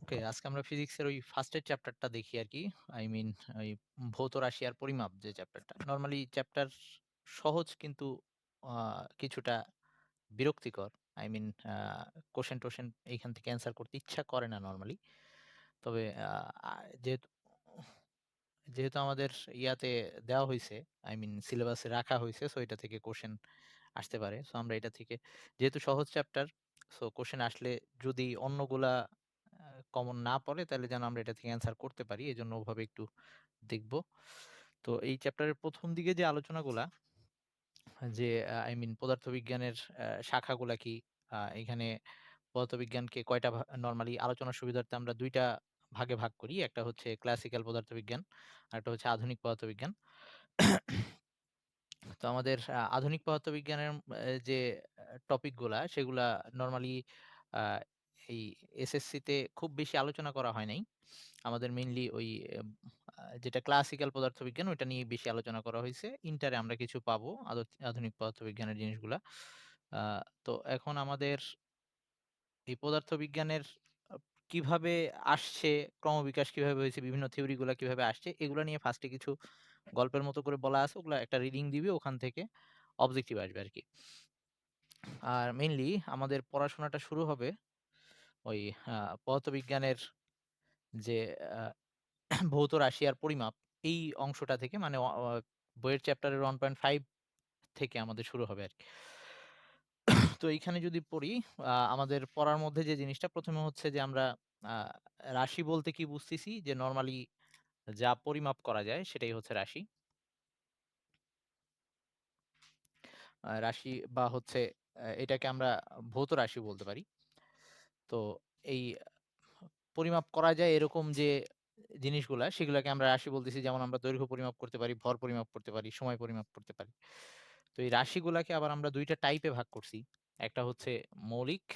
ওকে, আজকে আমরা ফিজিক্সের ওই ফার্স্ট এর চ্যাপ্টারটা দেখি আরকি। আই মিন ওই ভৌত রাশি আর পরিমাপ যে চ্যাপ্টারটা। নরমালি চ্যাপ্টার সহজ কিন্তু আ কিছুটা বিরক্তিকর। আই মিন কোয়েশ্চেন-টোশ্চেন এইখান থেকে অ্যান্সার করতে ইচ্ছা করে না নরমালি। তবে আ আ যেহেতু যেহেতু আমাদের ইয়াতে দেওয়া হইছে, আই মিন সিলেবাসে রাখা হইছে, সো এটা থেকে কোয়েশ্চেন আসতে পারে। সো আমরা এটা থেকে যেহেতু সহজ চ্যাপ্টার, সো কোয়েশ্চেন আসলে যদি অন্যগুলা আ কমন না পড়ে তাহলে যেন আমরা এটা থেকে অ্যান্সার করতে পারি। এজন্য ওভাবে একটু দেখব। তো এই চ্যাপ্টারের ১ম দিকে যে আলোচনাগুলা যে আই মিন পদার্থবিজ্ঞানের শাখাগুলা কি? এখানে পদার্থবিজ্ঞানকে কয়টা নরমালি আলোচনার সুবিধার্থে আমরা ২ টা ভাগে ভাগ করি। একটা হচ্ছে ক্লাসিক্যাল পদার্থবিজ্ঞান, আরেকটা হচ্ছে আধুনিক পদার্থবিজ্ঞান। তো আমাদের আধুনিক পদার্থবিজ্ঞানের যে টপিক গুলা সেগুলা নরমালি আ এই এসএসসিতে খুব বেশি আলোচনা করা হয় নাই। আমাদের মেইনলি ওই এম যেটা ক্লাসিক্যাল পদার্থবিজ্ঞান ওইটা নিয়ে বেশি আলোচনা করা হইছে। ইন্টারে আমরা কিছু পাবো আধুনিক পদার্থবিজ্ঞানের জিনিসগুলা। আ তো এখন আমাদের এই পদার্থবিজ্ঞানের আ কিভাবে আসছে, ক্রমবিকাশ কিভাবে হয়েছে, বিভিন্ন থিওরি গুলা কিভাবে আসছে, এগুলা নিয়ে ফার্স্ট এ কিছু গল্পের মতো করে বলা আছে। ওগুলা একটা রিডিং দিবি, ওখান থেকে অবজেক্টিভ আসবে আরকি। আর মেইনলি আমাদের পড়াশোনাটা শুরু হবে ওই আ পদার্থবিজ্ঞানের যে আ ভৌত রাশি আর পরিমাপ এই অংশটা থেকে মানে অ অ বইয়ের চ্যাপ্টারের 1.5 থেকে আমাদের শুরু হবে আরকি। তো এইখানে যদি পড়ি, আমাদের পড়ার মধ্যে যে জিনিসটা ১ম এ হচ্ছে যে আমরা আ রাশি বলতে কি বুঝতেছি যে নরমালি যা পরিমাপ করা যায় সেটাই হচ্ছে রাশি। রাশি বা হচ্ছে এটাকে আমরা ভৌত রাশি বলতে পারি। তো এই পরিমাপ করা যায় এরকম যে জিনিসগুলা সেগুলাকে আমরা রাশি বলতেছি। যেমন আমরা দৈর্ঘ্য পরিমাপ করতে পারি, ভর পরিমাপ করতে পারি, সময় পরিমাপ করতে পারি। তো এই রাশিগুলাকে আবার আমরা ২ টা টাইপে ভাগ করছি। একটা হচ্ছে মৌলিক,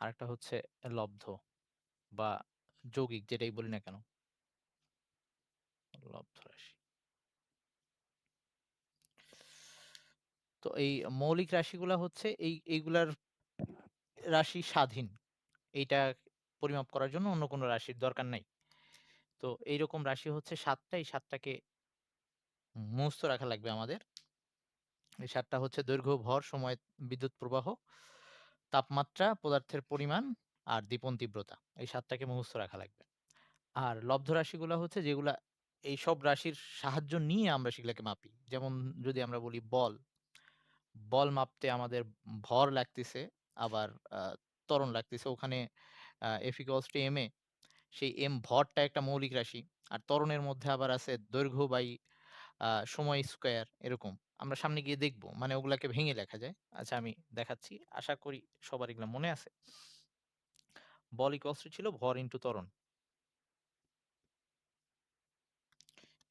আরেকটা হচ্ছে লব্ধ বা যৌগিক যেটাই বলি না কেন, লব্ধ রাশি। তো এই মৌলিক রাশিগুলা হচ্ছে এইগুলার রাশি স্বাধীন। এইটা পরিমাপ করার জন্য অন্য কোনো রাশির দরকার নাই। তো এইরকম রাশি হচ্ছে ৭ টা, এই ৭ টাকে মুখস্থ রাখা লাগবে আমাদের। এই ৭ টা হচ্ছে দৈর্ঘ্য, ভর, সময়, বিদ্যুৎ প্রবাহ, তাপমাত্রা, পদার্থের পরিমাণ আর দীপন তীব্রতা। এই ৭ টাকে মুখস্থ রাখা লাগবে। আর লব্ধ রাশিগুলা হচ্ছে যেগুলা এইসব রাশির সাহায্য নিয়ে আমরা সেগুলাকে মাপি। যেমন যদি আমরা বলি বল, বল মাপতে আমাদের ভর লাগতেছে, আবার আ ত্বরণ লাগতেছে। ওখানে F equals to ma, সেই ভরটা একটা মৌলিক রাশি। আর ত্বরণের মধ্যে আবার আছে দৈর্ঘ্য বাই সময় স্কয়ার এরকম। আমরা সামনে গিয়ে দেখব। মানে ওগুলাকে ভেঙে লেখা যায়। আচ্ছা আমি দেখাচ্ছি। আশা করি সবার এগুলা মনে আছে। বল ইকুয়ালস টু ছিল ভর ইনটু ত্বরণ।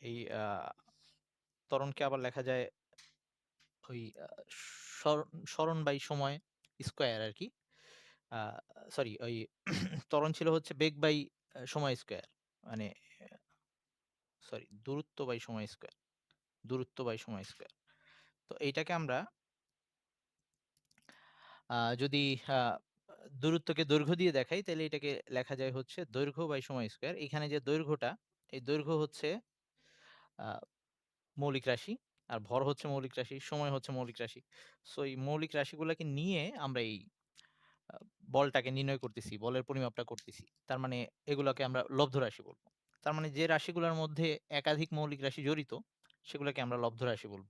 এই ত্বরণকে আবার লেখা যায় ওই সরণ বাই সময় স্কয়ার আরকি। আ সরি ওই ত্বরণ ছিল হচ্ছে বেগ বাই সময় স্কয়ার। মানে সরি দূরত্ব বাই সময় স্কয়ার। দূরত্ব বাই সময় স্কয়ার। তো এইটাকে আমরা যদি আ দূরত্বকে দৈর্ঘ্য দিয়ে দেখাই তাইলে এটাকে লেখা যায় হচ্ছে দৈর্ঘ্য বাই সময় স্কয়ার। এখানে যে দৈর্ঘ্যটা, এই দৈর্ঘ্য হচ্ছে আ মৌলিক রাশি। আর ভর হচ্ছে মৌলিক রাশি, সময় হচ্ছে মৌলিক রাশি। সো এই মৌলিক রাশিগুলাকে নিয়ে আমরা এই আ বলটাকে নির্ণয় করতেছি, বলের পরিমাপটা করতেছি। তার মানে এগুলাকে আমরা লব্ধ রাশি বলব। তার মানে যে রাশিগুলার মধ্যে একাধিক মৌলিক রাশি জড়িত সেগুলাকে আমরা লব্ধ রাশি বলব।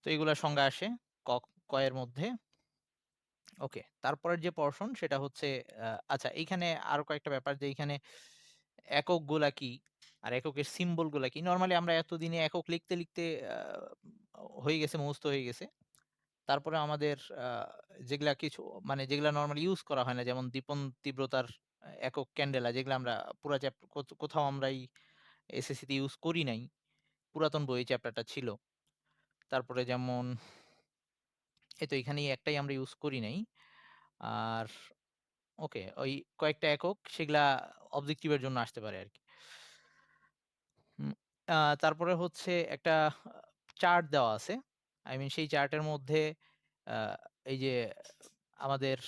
তো এগুলার সংজ্ঞা আসে ক, ক এর মধ্যে। ওকে। তারপরের যে পোরশন সেটা হচ্ছে আচ্ছা এইখানে আরো কয়েকটা ব্যাপার যে এইখানে এককগুলা কি? আর এককের সিম্বল গুলা কি? নরমালি আমরা এতদিনে একক লিখতে আ হয়ে গেছে, মুখস্থ হয়ে গেছে। তারপরে আমাদের আ যেগুলা কিছু মানে যেগুলা নরমালি ইউজ করা হয় না যেমন দীপন তীব্রতার একক ক্যান্ডেলা যেগুলা আমরা পুরা কোথাও আমরা এই এসএসসি তে ইউজ করি নাই। পুরাতন বইয়ে চ্যাপ্টারটা ছিল। তারপরে যেমন এই তো এখানে এই একটাই আমরা ইউজ করি নাই। আর ওকে, ওই কয়েকটা একক সেগুলা অবজেক্টিভ এর জন্য আসতে পারে আরকি। হুম, তারপরে হচ্ছে একটা চার্ট দেওয়া আছে। আই মিন সেই চার্টের মধ্যে আ এই যে আমাদের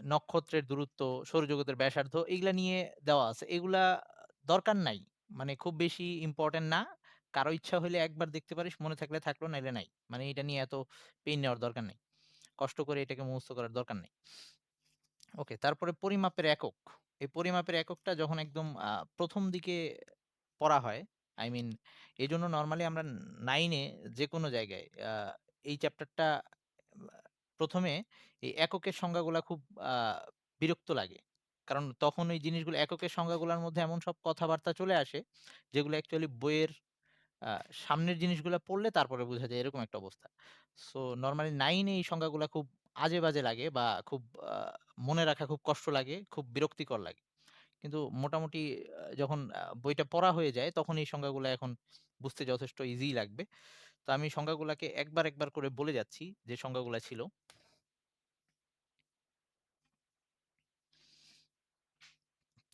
নক্ষত্রের দূরত্ব, সৌরজগতের ব্যাসার্ধ এগুলা নিয়ে দেওয়া আছে। এগুলা দরকার নাই। মানে খুব বেশি ইম্পোর্টেন্ট না। কারো ইচ্ছা হইলে একবার দেখতে পারিস, মনে থাকলে থাকলো নাইলে নাই। মানে এটা নিয়ে এত পেইন নেওয়ার দরকার নেই। কষ্ট করে এটাকে মুখস্থ করার দরকার নেই। ওকে, তারপরে পরিমাপের একক। এই পরিমাপের এককটা যখন একদম ১ম দিকে পড়া হয়, আই মিন এজন্য নরমালি আমরা 9 এ যেকোনো জায়গায় এই চ্যাপ্টারটা আ ১ম এ এই এককের সংজ্ঞাগুলা খুব আ বিরক্ত লাগে। কারণ তখন ওই জিনিসগুলো এককের সংজ্ঞাগুলার মধ্যে এমন সব কথাবার্তা চলে আসে, যেগুলো অ্যাকচুয়ালি বইয়ের আ সামনের জিনিসগুলা পড়লে তারপরে বোঝা যায় এরকম একটা অবস্থা। সো নরমালি 9 এ এই সংজ্ঞাগুলা খুব আজে-বাজে লাগে বা খুব আ মনে রাখা খুব কষ্ট লাগে, খুব বিরক্তিকর লাগে। কিন্তু মোটামুটি যখন বইটা পড়া হয়ে যায় তখন এই সংজ্ঞাগুলা এখন বুঝতে যথেষ্ট ইজিই লাগবে। তো আমি সংজ্ঞাগুলাকে একবার করে বলে যাচ্ছি যে সংজ্ঞাগুলা ছিল।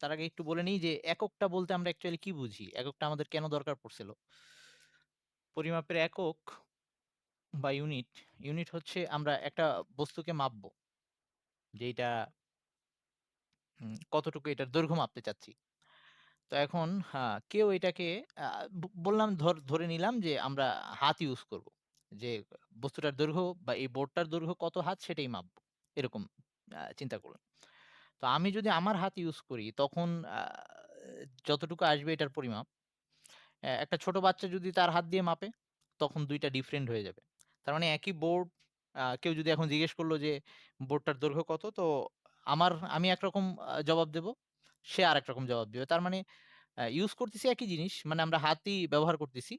তার আগে একটু বলে নিই যে এককটা বলতে আমরা অ্যাকচুয়ালি কি বুঝি? এককটা আমাদের কেন দরকার পড়ছিল? পরিমাপের একক বা ইউনিট হচ্ছে আমরা একটা বস্তুকে মাপবো। যে এইটা কতটুকু এটার দৈর্ঘ্য মাপতে চাচ্ছি। তো এখন কেউ এটাকে আ বললাম ধরে নিলাম যে আমরা হাত ইউজ করব। যে বস্তুটার দৈর্ঘ্য বা এই বোর্ডটার দৈর্ঘ্য কত হাত সেটাই মাপবো। এরকম চিন্তা করলাম। তো আমি যদি আমার হাত ইউজ করি তখন আ যতটুকু আসবে এটার পরিমাপ, একটা ছোট বাচ্চা যদি তার হাত দিয়ে মাপে, তখন ২ টা ডিফারেন্ট হয়ে যাবে। তার মানে একই বোর্ড, কেউ যদি এখন জিজ্ঞেস করল যে, "বোর্ডটার দৈর্ঘ্য কত?" তো আমি একরকম জবাব দেব, সে আরেক রকম জবাব দিবে। তার মানে ইউজ করতেছি একই জিনিস। মানে আমরা হাতই ব্যবহার করতেছি।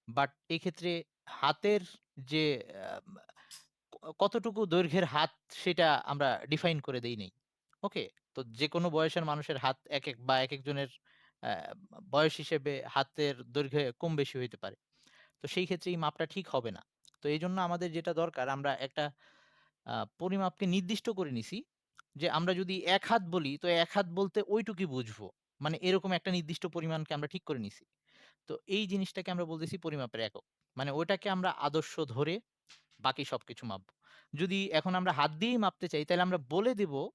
বাট এক্ষেত্রে হাতের যে আ কতটুকু দৈর্ঘ্যের হাত সেটা আমরা ডিফাইন করে দেই নাই। ওকে? তো যেকোনো বয়সের মানুষের হাত একেক বা একেকজনের অ্যা বয়স হিসেবে হাতের দৈর্ঘ্যে কম বেশি হইতে পারে। তো সেই ক্ষেত্রে এই মাপটা ঠিক হবে না। তো এজন্য আমাদের যেটা দরকার আমরা একটা পরিমাপকে নির্দিষ্ট করে নিছি যে আমরা যদি ১ হাত বলি তো ১ হাত বলতে ওইটুকুই বুঝবো। মানে এরকম একটা নির্দিষ্ট পরিমাণকে আমরা ঠিক করে নিছি। তো এই জিনিসটাকে আমরা বলতেছি পরিমাপের একক। মানে ওইটাকে আমরা আদর্শ ধরে বাকি সবকিছু মাপবো। যদি এখন আমরা হাত দিয়েই মাপতে চাই তাহলে আমরা বলে দিব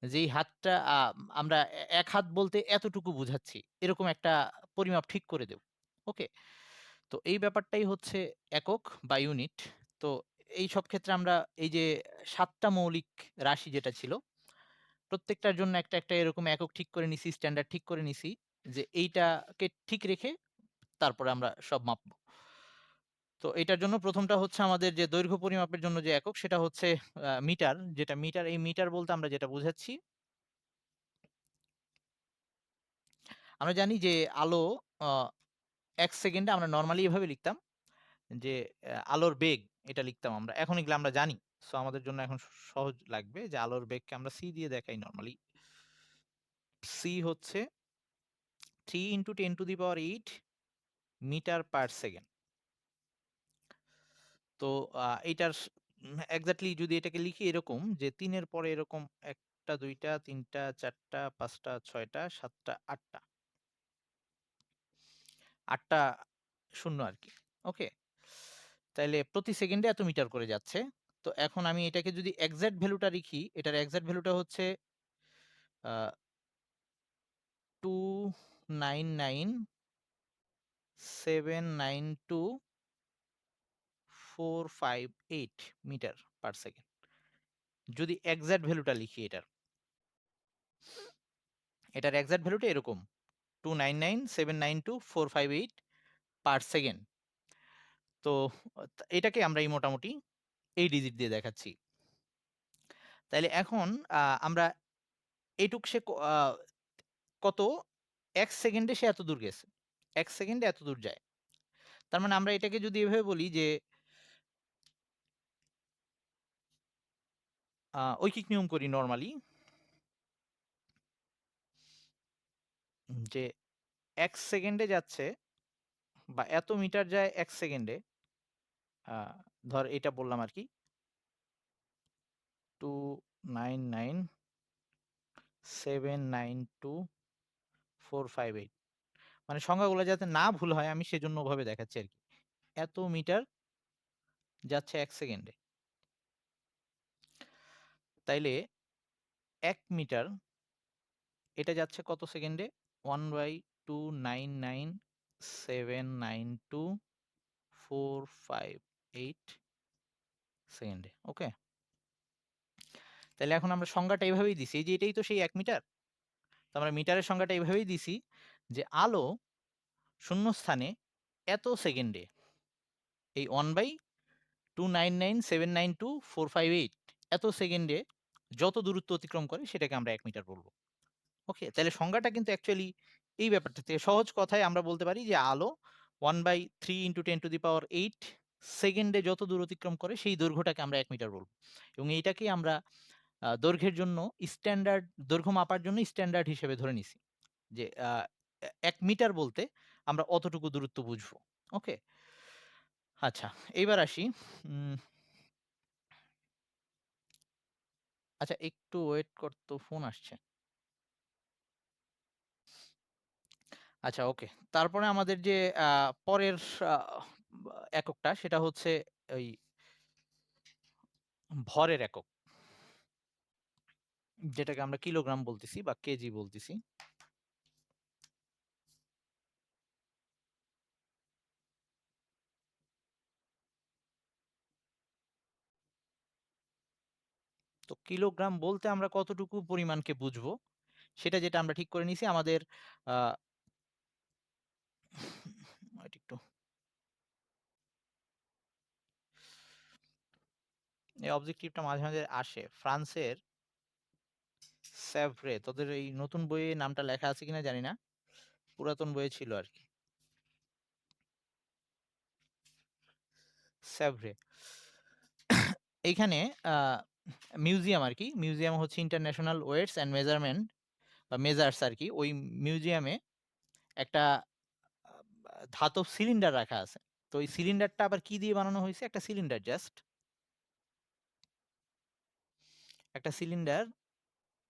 যে এই হাতটা আমরা ১ হাত বলতে এতটুকু বুঝাচ্ছি। এরকম একটা পরিমাপ ঠিক করে দেব। ওকে? তো এই ব্যাপারটাই হচ্ছে একক বা ইউনিট। তো এই সব ক্ষেত্রে আমরা এই যে ৭ টা মৌলিক রাশি যেটা ছিল, প্রত্যেকটার জন্য একটা এরকম একক ঠিক করে নিছি, স্ট্যান্ডার্ড ঠিক করে নিছি যে এইটাকে ঠিক রেখে তারপরে আমরা সব মাপবো। তো এটার জন্য ১ম টা হচ্ছে আমাদের যে দৈর্ঘ্য পরিমাপের জন্য যে একক সেটা হচ্ছে মিটার। যেটা মিটার, এই মিটার বলতে আমরা যেটা বুঝাচ্ছি, আমরা জানি যে আলো আ ১ সেকেন্ডে আমরা নরমালি এভাবে লিখতাম যে আলোর বেগ এটা লিখতাম আমরা। এখন এগুলা আমরা জানি। সো আমাদের জন্য এখন সহজ লাগবে যে আলোর বেগকে আমরা c দিয়ে দেখাই নরমালি। c হচ্ছে 3 × 10⁸ মিটার পার সেকেন্ড। তো এইটার এক্সাক্টলি যদি এটাকে লিখি এরকম যে ৩ এর পরে এরকম ১ টা, ২ টা, ৩ টা, ৪ টা, ৫ টা, ৬ টা, ৭ টা, ৮ টা। ৮ টা শূন্য আরকি। ওকে? তাইলে প্রতি সেকেন্ডে এত মিটার করে যাচ্ছে। তো এখন আমি এটাকে যদি এক্সাক্ট ভ্যালুটা লিখি, এটার এক্সাক্ট ভ্যালুটা হচ্ছে আ 299,792,458 মিটার পার সেকেন্ড। যদি এক্সাক্ট ভ্যালুটা লিখি এটার। এটার এক্সাক্ট ভ্যালুটা এরকম 299,792,458 পার সেকেন্ড। তো এটাকে আমরা এই মোটামুটি এই ডিজিট দিয়ে দেখাচ্ছি। তাইলে এখন আমরা এইটুক সে কত ১ সেকেন্ডে সে এতদূর গেছে। ১ সেকেন্ডে এতদূর যায়। তার মানে আমরা এটাকে যদি এভাবে বলি যে ঐকিক নিয়ম করি নরমালি যে ১ সেকেন্ডে যাচ্ছে বা এত মিটার যায় ১ সেকেন্ডে। আ ধর এটা বললাম আরকি 299,792,458 মানে সংখ্যাগুলো যাতে না ভুল হয় আমি সেজন্য ওভাবে দেখাচ্ছি আরকি। এত মিটার যাচ্ছে ১ সেকেন্ডে। তাইলে 1 মিটার এটা যাচ্ছে কত সেকেন্ডে? 1/299792458 সেকেন্ডে। ওকে? তাইলে এখন আমরা সংজ্ঞাটা এভাবেই দিছি। এই যে এটাই তো সেই ১ মিটার। তো আমরা মিটারের সংজ্ঞাটা এভাবেই দিছি যে আলো শূন্যস্থানে এত সেকেন্ডে এই 1/299792458 এত সেকেন্ডে যত দূরত্ব অতিক্রম করে সেটাকে আমরা ১ মিটার বলব। ওকে? তাহলে সংজ্ঞাটা কিন্তু অ্যাকচুয়ালি এই ব্যাপারটা থেকে সহজ কথায় আমরা বলতে পারি যে আলো 1/3 × 10⁸ সেকেন্ডে যত দূর অতিক্রম করে সেই দৈর্ঘ্যটাকে আমরা ১ মিটার বলব। এবং এইটাকেই আমরা দৈর্ঘ্যের জন্য স্ট্যান্ডার্ড দৈর্ঘ্য মাপার জন্য স্ট্যান্ডার্ড হিসেবে ধরে নিছি। যে ১ মিটার বলতে আমরা অতটুকু দূরত্ব বুঝবো। ওকে? আচ্ছা, এইবার আসি। উম আচ্ছা একটু ওয়েট কর তো ফোন আসছে। আচ্ছা ওকে। তারপরে আমাদের যে আ পরের আ এককটা সেটা হচ্ছে ওই ভরের একক। যেটাকে আমরা কিলোগ্রাম বলতেছি বা কেজি বলতেছি। তো কিলোগ্রাম বলতে আমরা কতটুকু পরিমাণকে বুঝবো, সেটা যেটা আমরা ঠিক করে নিছি আমাদের আ ওয়েট একটু। এই অবজেক্টিভটা মাঝে, মাঝে আসে। ফ্রান্সের স্যাভ্রে তোদের এই নতুন বইয়ে নামটা লেখা আছে কিনা জানি না। পুরাতন বইয়ে ছিল আরকি। স্যাভ্রে। এইখানে আ মিউজিয়াম আরকি। মিউজিয়াম হচ্ছে ইন্টারন্যাশনাল ওয়েটস অ্যান্ড মেজারমেন্ট বা মেজার্স আরকি। ওই মিউজিয়ামে একটা আ ধাতব সিলিন্ডার রাখা আছে। তো ওই সিলিন্ডারটা আবার কি দিয়ে বানানো হইছে? একটা সিলিন্ডার জাস্ট। একটা সিলিন্ডার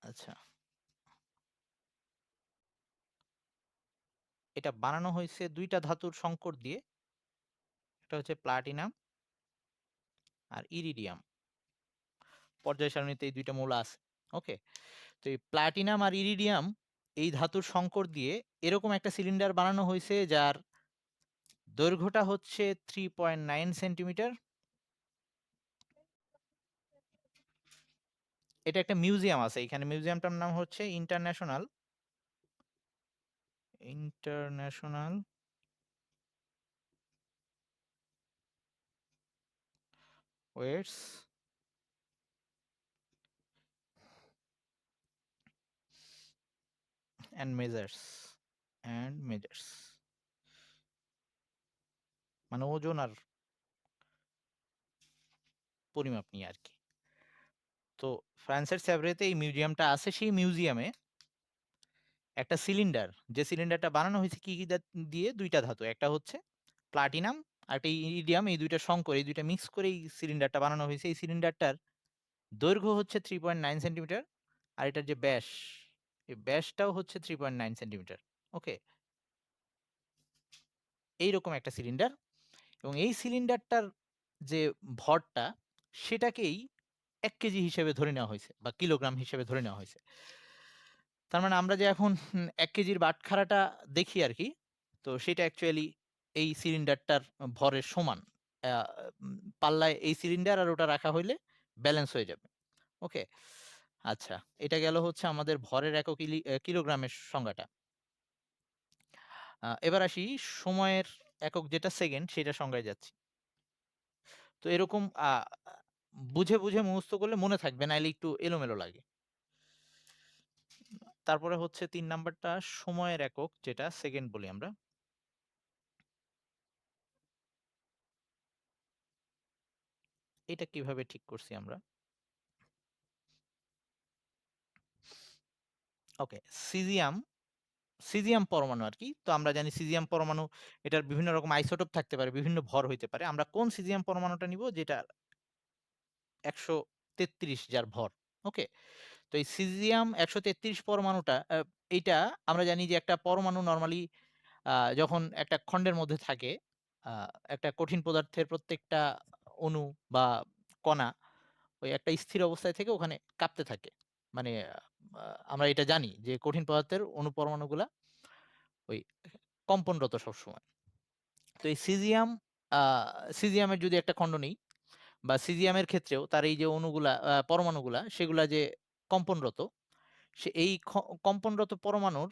আচ্ছা। এটা বানানো হইছে ২ টা ধাতুর সংকর দিয়ে। একটা হচ্ছে প্লাটিনাম আর ইরিডিয়াম। পর্যায় সারণীতে এই ২ টা মৌল আছে। ওকে? তো এই প্লাটিনাম আর ইরিডিয়াম এই ধাতুর সংকর দিয়ে এরকম একটা সিলিন্ডার বানানো হইছে যার দৈর্ঘ্যটা হচ্ছে ৩.৯ সেন্টিমিটার। এটা একটা মিউজিয়াম আছে। এখানে মিউজিয়ামটার নাম হচ্ছে international weights and measures measures. মানে ওজন আর পরিমাপ নিয়ে আরকি। তো ফ্রান্সের স্যাভ্রেতে এই মিউজিয়ামটা আছে। সেই মিউজিয়ামে একটা সিলিন্ডার, যে সিলিন্ডারটা বানানো হয়েছে কি, কি দিয়ে ২ টা ধাতু। একটা হচ্ছে প্লাটিনাম, আরেকটা ইরিডিয়াম, এই ২ টা সংকর, এই ২ টা মিক্স করে এই সিলিন্ডারটা বানানো হয়েছে। এই সিলিন্ডারটার দৈর্ঘ্য হচ্ছে ৩.৯ সেন্টিমিটার। আর এটার যে ব্যাস, এই ব্যাসটাও হচ্ছে ৩.৯ সেন্টিমিটার। ওকে? এইরকম একটা সিলিন্ডার এবং এই সিলিন্ডারটার যে ভরটা সেটাকেই ১ কেজি হিসেবে ধরে নেওয়া হইছে বা কিলোগ্রাম হিসেবে ধরে নেওয়া হইছে। তার মানে আমরা যে এখন ১ কেজির বাটখারাটা দেখি আরকি, তো সেটা অ্যাকচুয়ালি এই সিলিন্ডারটার ভরের সমান। আ পাল্লায় এই সিলিন্ডার আর ওটা রাখা হইলে ব্যালেন্স হয়ে যাবে। ওকে? আচ্ছা, এটা গেল হচ্ছে আমাদের ভরের একক কিলোগ্রামের সংজ্ঞাটা। এবার আসি সময়ের একক যেটা সেকেন্ড সেটার সংজ্ঞায় যাচ্ছি। তো এরকম বুঝে, বুঝে মুখস্থ করলে মনে থাকবে নাইলে একটু এলোমেলো লাগে। তারপরে হচ্ছে ৩ নাম্বারটা সময়ের একক যেটা সেকেন্ড বলি আমরা। এটা কিভাবে ঠিক করছি আমরা? ওকে, সিজিয়াম, সিজিয়াম পরমাণু আরকি। তো আমরা জানি সিজিয়াম পরমাণু এটার বিভিন্ন রকম আইসোটোপ থাকতে পারে, বিভিন্ন ভর হইতে পারে। আমরা কোন সিজিয়াম পরমাণুটা নিবো? যেটা ১৩৩ যার ভর। ওকে? তো এই সিজিয়াম ১৩৩ পরমাণুটা এইটা আমরা জানি যে একটা পরমাণু নরমালি যখন একটা খন্ডের মধ্যে থাকে, আ একটা কঠিন পদার্থের প্রত্যেকটা অণু বা কণা ওই একটা স্থির অবস্থায় থেকে ওখানে কাঁপতে থাকে। মানে আমরা এটা জানি যে কঠিন পদার্থের অণু পরমাণুগুলা ওই কম্পনরত সবসময়। তো এই সিজিয়ামের যদি একটা খণ্ড নেই বা সিজিয়ামের ক্ষেত্রেও তার এই যে অণুগুলা পরমাণুগুলা সেগুলা যে কম্পনরত, সে এই কম্পনরত পরমাণুর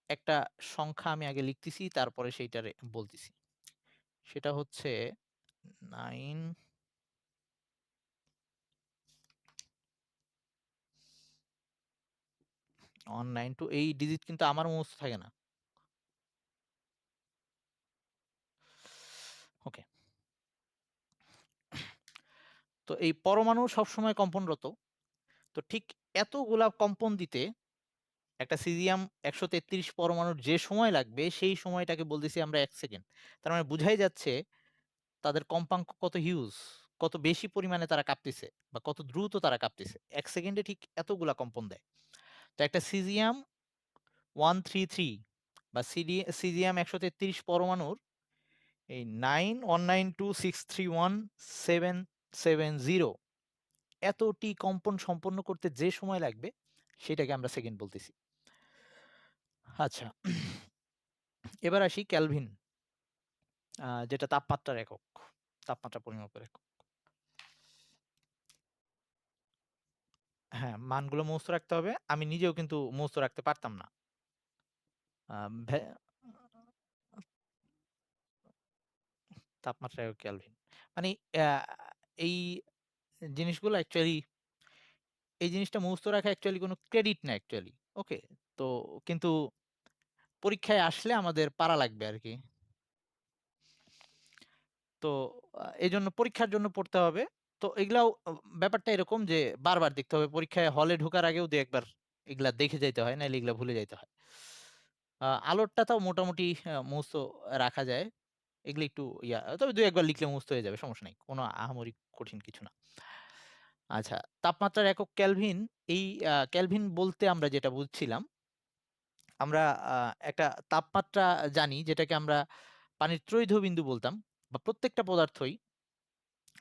একটা সংখ্যা আমি আগে লিখতেছি তারপরে সেইটারে বলতেছি। সেটা হচ্ছে 9 192, এই ডিজিট কিন্তু আমার মুখস্থ থাকে না। ওকে। তো এই পরমাণু সবসময় কম্পনরত। তো ঠিক এতগুলা কম্পন দিতে একটা সিজিয়াম 133 পরমাণুর যে সময় লাগবে সেই সময়টাকে বলতেছি আমরা 1 সেকেন্ড। তার মানে বুঝাই যাচ্ছে তাদের কম্পাঙ্ক কত হিউজ, কত বেশি পরিমাণে তারা কাঁপতেছে বা কত দ্রুত তারা কাঁপতেছে। 1 সেকেন্ডে ঠিক এতগুলা কম্পন দেয়। তো একটা সিজিয়াম 133 বা সিজিয়াম 133 পরমাণুর এই 91926317770 এতটি কম্পন সম্পন্ন করতে যে সময় লাগবে সেটাকে আমরা সেকেন্ড বলতেছি। আচ্ছা, এবার আসি কেলভিন, যেটা তাপমাত্রার একক, তাপমাত্রা পরিমাপের একক। হ্যাঁ, মানগুলো মুখস্থ রাখতে হবে। আমি নিজেও কিন্তু মুখস্থ রাখতে পারতাম না। আম ভে তাপমাত্রা একক কেলভিন। মানে আ এই জিনিসগুলো অ্যাকচুয়ালি, এই জিনিসটা মুখস্থ রাখা অ্যাকচুয়ালি কোনো ক্রেডিট না অ্যাকচুয়ালি। ওকে? তো কিন্তু পরীক্ষায় আসলে আমাদের পারা লাগবে আরকি। তো এজন্য পরীক্ষার জন্য পড়তে হবে। তো এগুলাও ব্যাপারটা এরকম যে বারবার দেখতে হবে। পরীক্ষায় হলে ঢোকার আগেও ২-১ বার এগুলা দেখে যাইতে হয়, নাইলে এগুলা ভুলে যাইতে হয়। আলোরটা তাও মোটামুটি মুখস্থ রাখা যায়। এগুলো একটু তবে ২-১ বার লিখলে মুখস্থ হয়ে যাবে, সমস্যা নাই। কোনো আহামরি কঠিন কিছু না। আচ্ছা, তাপমাত্রার একক কেলভিন। এই কেলভিন বলতে আমরা যেটা বুঝছিলাম, আমরা আ একটা তাপমাত্রা জানি যেটাকে আমরা পানির ত্রৈধ বিন্দু বলতাম, বা প্রত্যেকটা পদার্থই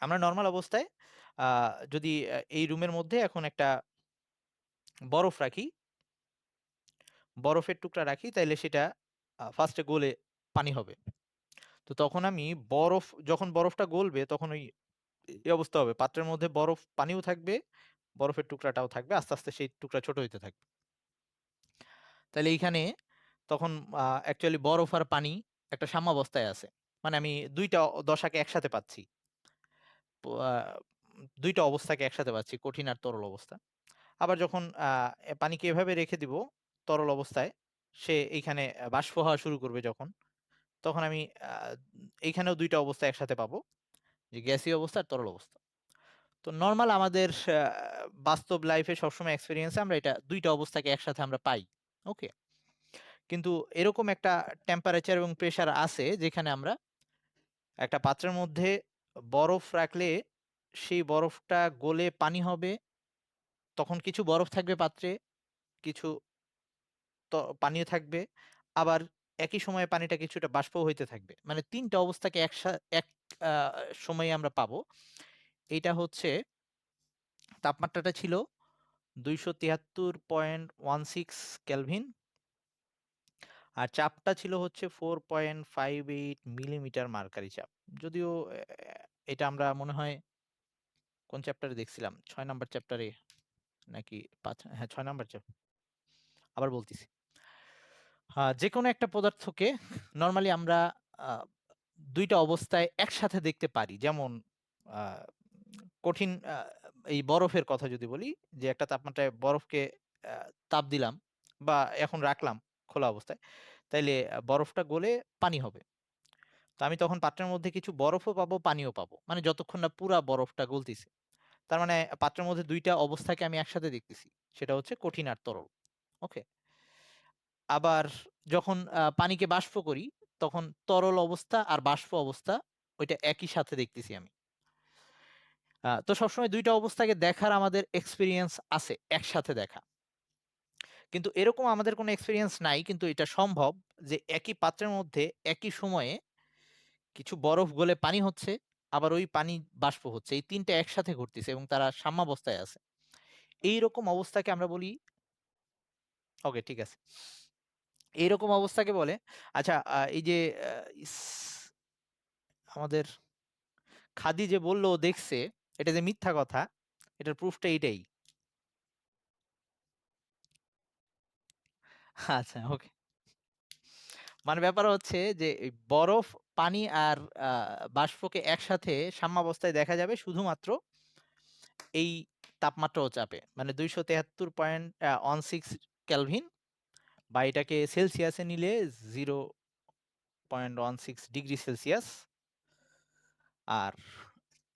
আমরা নরমাল অবস্থায় আ যদি এই রুমের মধ্যে এখন একটা বরফ রাখি, বরফের টুকরা রাখি, তাইলে সেটা ফার্স্ট এ গলে পানি হবে। তো তখন আমি যখন বরফটা গলবে তখন এই অবস্থা হবে। পাত্রের মধ্যে পানিও থাকবে, বরফের টুকরাটাও থাকবে। আস্তে, আস্তে সেই টুকরা ছোট হইতে থাকবে। তাইলে এইখানে তখন অ্যাকচুয়ালি বরফ আর পানি একটা সাম্যাবস্থায় আছে। মানে আমি ২ টা দশাকে একসাথে পাচ্ছি। প আ ২ টা অবস্থাকে একসাথে পাচ্ছি, কঠিন আর তরল অবস্থা। আবার যখন পানিকে এভাবে রেখে দিব তরল অবস্থায়, সে এইখানে বাষ্প হওয়া শুরু করবে যখন, তখন আমি আ এইখানেও ২ টা অবস্থা একসাথে পাবো। যে গ্যাসীয় অবস্থা আর তরল অবস্থা। তো নরমাল আমাদের বাস্তব লাইফে সবসময় এক্সপেরিয়েন্স এ আমরা এটা ২ টা অবস্থাকে একসাথে আমরা পাই। ওকে? কিন্তু এরকম একটা টেম্পারেচার এবং প্রেশার আছে যেখানে আমরা একটা পাত্রের মধ্যে বরফ রাখলে সেই বরফটা গলে পানি হবে। তখন কিছু বরফ থাকবে পাত্রে, কিছু ত পানিও থাকবে। আবার একই সময়ে পানিটা কিছুটা বাষ্পও হইতে থাকবে। মানে ৩ টা অবস্থাকে এক আ সময়ে আমরা পাবো। এইটা হচ্ছে, তাপমাত্রাটা ছিল ২৭৩.16 কেলভিন। আর চাপটা ছিল হচ্ছে 4.58 মিলিমিটার মার্কারি চাপ। যদিও এটা আমরা মনে হয় কোন চ্যাপ্টারে দেখছিলাম? ৬ নাম্বার চ্যাপ্টারে নাকি ৫, হ্যাঁ ৬ নাম্বার আবার বলতেছি। যেকোনো একটা পদার্থকে নরমালি আমরা আ ২ টা অবস্থায় একসাথে দেখতে পারি। যেমন আ কঠিন এই বরফের কথা যদি বলি, যে একটা তাপমাত্রায় বরফকে আ তাপ দিলাম বা এখন রাখলাম খোলা অবস্থায়, তাইলে বরফটা গলে পানি হবে। তো আমি তখন পাত্রের মধ্যে কিছু বরফও পাবো, পানিও পাবো। মানে যতক্ষণ না পুরা বরফটা গলতিছে। তার মানে পাত্রের মধ্যে ২ টা অবস্থাকে আমি একসাথে দেখতেছি। সেটা হচ্ছে কঠিন আর তরল। ওকে? আবার যখন পানিকে বাষ্প করি, তখন তরল অবস্থা আর বাষ্প অবস্থা ওইটা একই সাথে দেখতেছি আমি। তো সবসময় ২ টা অবস্থাকে দেখার আমাদের এক্সপেরিয়েন্স আছে, একসাথে দেখা। কিন্তু এরকম আমাদের কোনো এক্সপেরিয়েন্স নাই, কিন্তু এটা সম্ভব যে একই পাত্রের মধ্যে একই সময়ে কিছু বরফ গলে পানি হচ্ছে, আবার ওই পানি বাষ্প হচ্ছে। এই ৩ টা একসাথে ঘটতেছে এবং তারা সাম্যাবস্থায় আছে। এইরকম অবস্থাকে আমরা বলি, ওকে ঠিক আছে, এইরকম অবস্থাকে বলে। আচ্ছা এই যে আমাদের খাদি যে বললো ও দেখছে, এটা যে মিথ্যা কথা, এটার প্রুফটা এইটাই। আচ্ছা ওকে, মানে ব্যাপার হচ্ছে যে এই বরফ, পানি আর বাষ্পকে একসাথে সাম্যাবস্থায় দেখা যাবে শুধুমাত্র এই তাপমাত্রা ও চাপে, মানে 273.16 কেলভিন, বা এটাকে সেলসিয়াসে নিলে 0.16 ডিগ্রি সেলসিয়াস। আর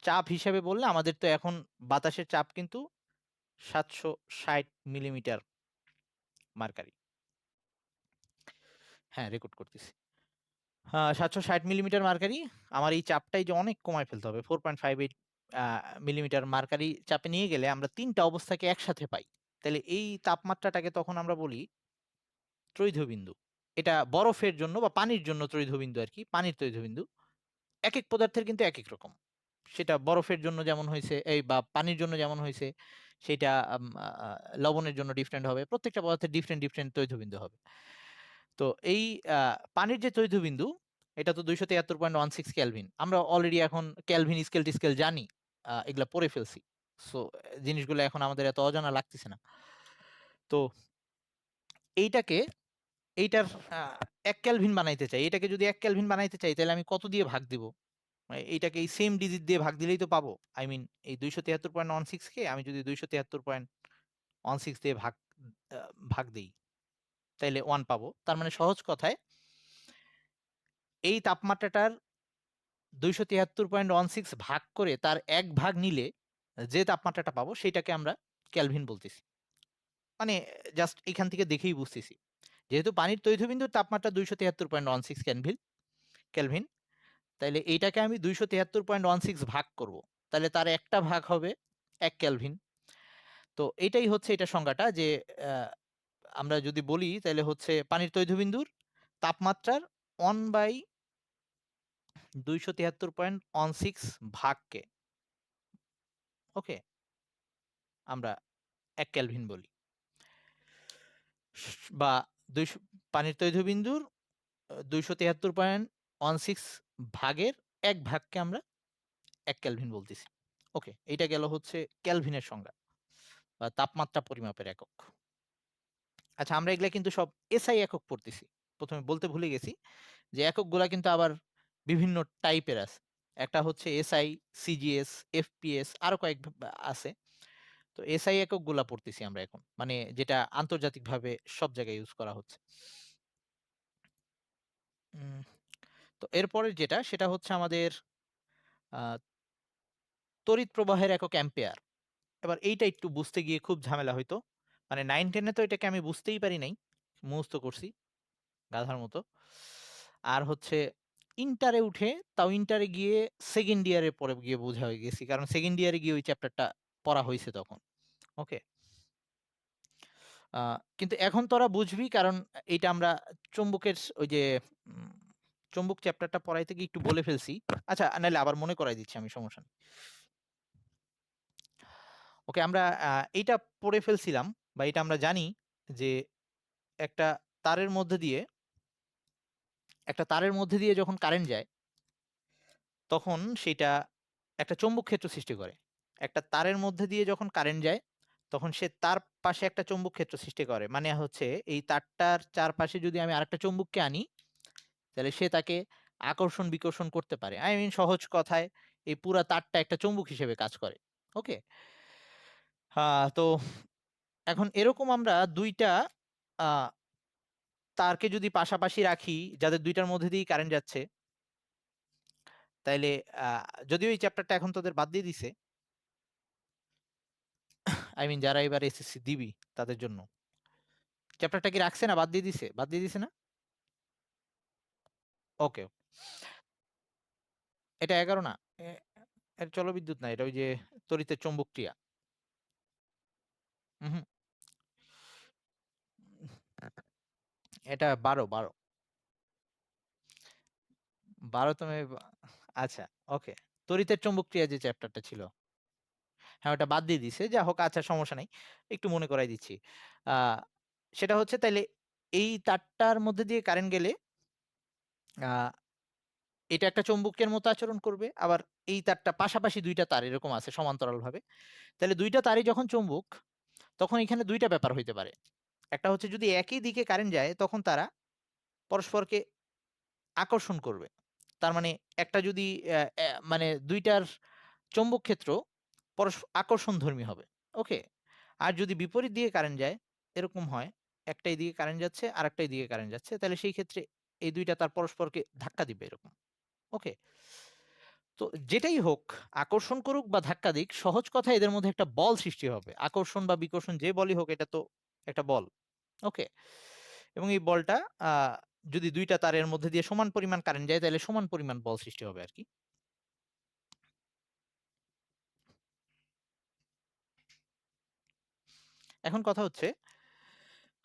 চাপ হিসেবে বললে আমাদের তো এখন বাতাসের চাপ কিন্তু 760 মিলিমিটার মার্কারি। হ্যাঁ রেকর্ড করতেছি। 760 মিলিমিটার মার্কারি। আমার এই চাপটাই যে অনেক কমায় ফেলতে হবে, 4.58 মিলিমিটার মার্কারি চাপে নিয়ে গেলে আমরা তিনটা অবস্থাকে একসাথে পাই। তাহলে এই তাপমাত্রাটাকে তখন আমরা বলি ত্রৈধবিন্দু। এটা বরফের জন্য বা পানির জন্য ত্রৈধবিন্দু আর কি, পানির ত্রৈধবিন্দু। এক এক পদার্থের কিন্তু এক এক রকম। সেটা বরফের জন্য যেমন হয়েছে এই, বা পানির জন্য যেমন হয়েছে, সেটা লবণের জন্য ডিফারেন্ট হবে। প্রত্যেকটা পদার্থের ডিফারেন্ট ডিফারেন্ট ত্রৈধবিন্দু হবে। তো এই পানির যে ত্রৈধবিন্দু, এটা তো 273.16 কেলভিন। আমরা অলরেডি এখন কেলভিন স্কেল টিস্কেল জানি, এগুলা পড়ে ফেলছি। সো জিনিসগুলো এখন আমাদের এত অজানা লাগতেছে না। তো এইটাকে, এইটার 1 কেলভিন বানাইতে চাই, এটাকে যদি 1 কেলভিন বানাইতে চাই তাহলে আমি কত দিয়ে ভাগ দিব? এইটাকে এই সেম ডিজিট দিয়ে ভাগ দিলেই তো পাবো। আই মিন এই 273.16 কে আমি যদি 273.16 দিয়ে ভাগ দিই তাইলে 1 পাবো। তার মানে সহজ কথায় এই তাপমাত্রাটার 273.16 ভাগ করে তার 1 ভাগ নিলে যে তাপমাত্রাটা পাবো সেটাকে আমরা কেলভিন বলতেছি। মানে জাস্ট এখান থেকে দেখেই বুঝতেছি, যেহেতু পানির তৈধবিন্দুর তাপমাত্রা 273.16 কেলভিন কেলভিন, তাইলে এইটাকে আমি 273.16 ভাগ করব, তাহলে তার একটা ভাগ হবে 1 কেলভিন। তো এটাই হচ্ছে এটা সংজ্ঞাটা যে আহ, আমরা যদি বলি তাহলে হচ্ছে পানির তৈধবিন্দুর তাপমাত্রার 1/273.16 ভাগকে, ওকে, আমরা 1 কেলভিন বলি। বা 200, পানির তৈধবিন্দুর 273.16 ভাগের 1 ভাগকে আমরা 1 কেলভিন বলতেছি। ওকে, এটা গেল হচ্ছে কেলভিনের সংজ্ঞা বা তাপমাত্রা পরিমাপের একক। আচ্ছা আমরা এগুলা কিন্তু সব এসআই একক পড়তেছি, প্রথমে বলতে ভুলে গেছি যে এককগুলা কিন্তু আবার বিভিন্ন টাইপের আছে। একটা হচ্ছে এসআই, সিজিএস, এফপিএস, আরো কয়েক আছে। তো এসআই এককগুলা পড়তেছি আমরা এখন, মানে যেটা আন্তর্জাতিকভাবে সব জায়গায় ইউজ করা হচ্ছে। উম, তো এরপরের যেটা সেটা হচ্ছে আমাদের আহ, তড়িৎ প্রবাহের একক অ্যাম্পিয়ার। এবার এইটা একটু বুঝতে গিয়ে খুব ঝামেলা হইতো, মানে 9-10-এ তো এটাকে আমি বুঝতেই পারি নাই, মুখস্থ করছি গাধার মতো। আর হচ্ছে ইন্টারে উঠে, তাও ইন্টারে গিয়ে সেকেন্ড ইয়ারে পরে গিয়ে বোঝা হয়ে গেছি, কারণ সেকেন্ড ইয়ারে গিয়ে ওই চ্যাপ্টারটা পড়া হয়েছে তখন। ওকে, কিন্তু এখন তোরা বুঝবি, কারণ এইটা আমরা চুম্বকের ওই যে উম, চুম্বক চ্যাপ্টারটা পড়াইতে গিয়ে একটু বলে ফেলছি। আচ্ছা নাহলে আবার মনে করাই দিচ্ছি আমি, সমস্যা নেই। ওকে, আমরা এইটা পড়ে ফেলছিলাম, বা এটা আমরা জানি যে একটা তারের মধ্যে দিয়ে, একটা তারের মধ্যে দিয়ে যখন কারেন্ট যায় তখন সেটা একটা চৌম্বক ক্ষেত্র সৃষ্টি করে। একটা তারের মধ্যে দিয়ে যখন কারেন্ট যায় তখন সে তার পাশে একটা চৌম্বক ক্ষেত্র সৃষ্টি করে, মানে হচ্ছে এই তারটার চারপাশে যদি আমি আরেকটা চৌম্বককে আনি তাহলে সে তাকে আকর্ষণ বিকর্ষণ করতে পারে। আই মিন সহজ কথায় এই পুরা তারটা একটা চৌম্বক হিসেবে কাজ করে। ওকে, তো এখন এরকম আমরা দুইটা আহ, তারকে যদি পাশাপাশি রাখি যাদের দুইটার মধ্যে দিয়েই কারেন্ট যাচ্ছে, তাইলে যদিও এই চ্যাপ্টারটা এখন তোদের বাদ দিয়ে দিছে, আই মিন যারা এবার এসএসসি দিবি তাদের জন্য চ্যাপ্টারটা কি রাখছে না বাদ দিয়ে দিছে? বাদ দিয়ে দিছে না? ওকে, এটা 11 না, এটা জলবিদ্যুৎ না, এটা ওই যে তড়িতের চৌম্বক ক্রিয়া। হুম, এটা 12 12 তুমি, আচ্ছা ওকে, তড়িতের চৌম্বক ক্রিয়া যে চ্যাপ্টারটা ছিল। হ্যাঁ, ওটা বাদ দিয়ে দিছে। যা হোক, আচ্ছা সমস্যা নাই। একটু মনে করাই দিচ্ছি। আ সেটা হচ্ছে তাইলে এই তারটার মধ্যে দিয়ে কারেন্ট গেলে আ এটা একটা চৌম্বকের মতো আচরণ করবে। আবার এই তারটা পাশাপাশি ২ টা তার এরকম আছে সমান্তরালভাবে। তাইলে ২ টা তারই যখন চৌম্বক, তখন এখানে ২ টা ব্যাপার হইতে পারে। একটা হচ্ছে যদি একই দিকে কারেন্ট যায় তখন তারা পরস্পরকে আকর্ষণ করবে। তার মানে একটা যদি মানে ২ টার চৌম্বক ক্ষেত্র আকর্ষণধর্মী হবে। ওকে? আর যদি বিপরীত দিকে কারেন্ট যায়, এরকম হয়, একটা এদিকে কারেন্ট যাচ্ছে, আরেকটা এদিকে কারেন্ট যাচ্ছে। তাহলে সেই ক্ষেত্রে এই ২ টা তার পরস্পরকে ধাক্কা দিবে এরকম। ওকে? তো যেটাই হোক, আকর্ষণ করুক বা ধাক্কা দিক, সহজ কথায় এদের মধ্যে একটা বল সৃষ্টি হবে। আকর্ষণ বা বিকর্ষণ যে বলই হোক, এটা তো একটা বল। ওকে? এবং এই বলটা আ যদি ২ টা তারের মধ্যে দিয়ে সমান পরিমাণ কারেন্ট যায়, তাহলে সমান পরিমাণ বল সৃষ্টি হবে আরকি। এখন কথা হচ্ছে,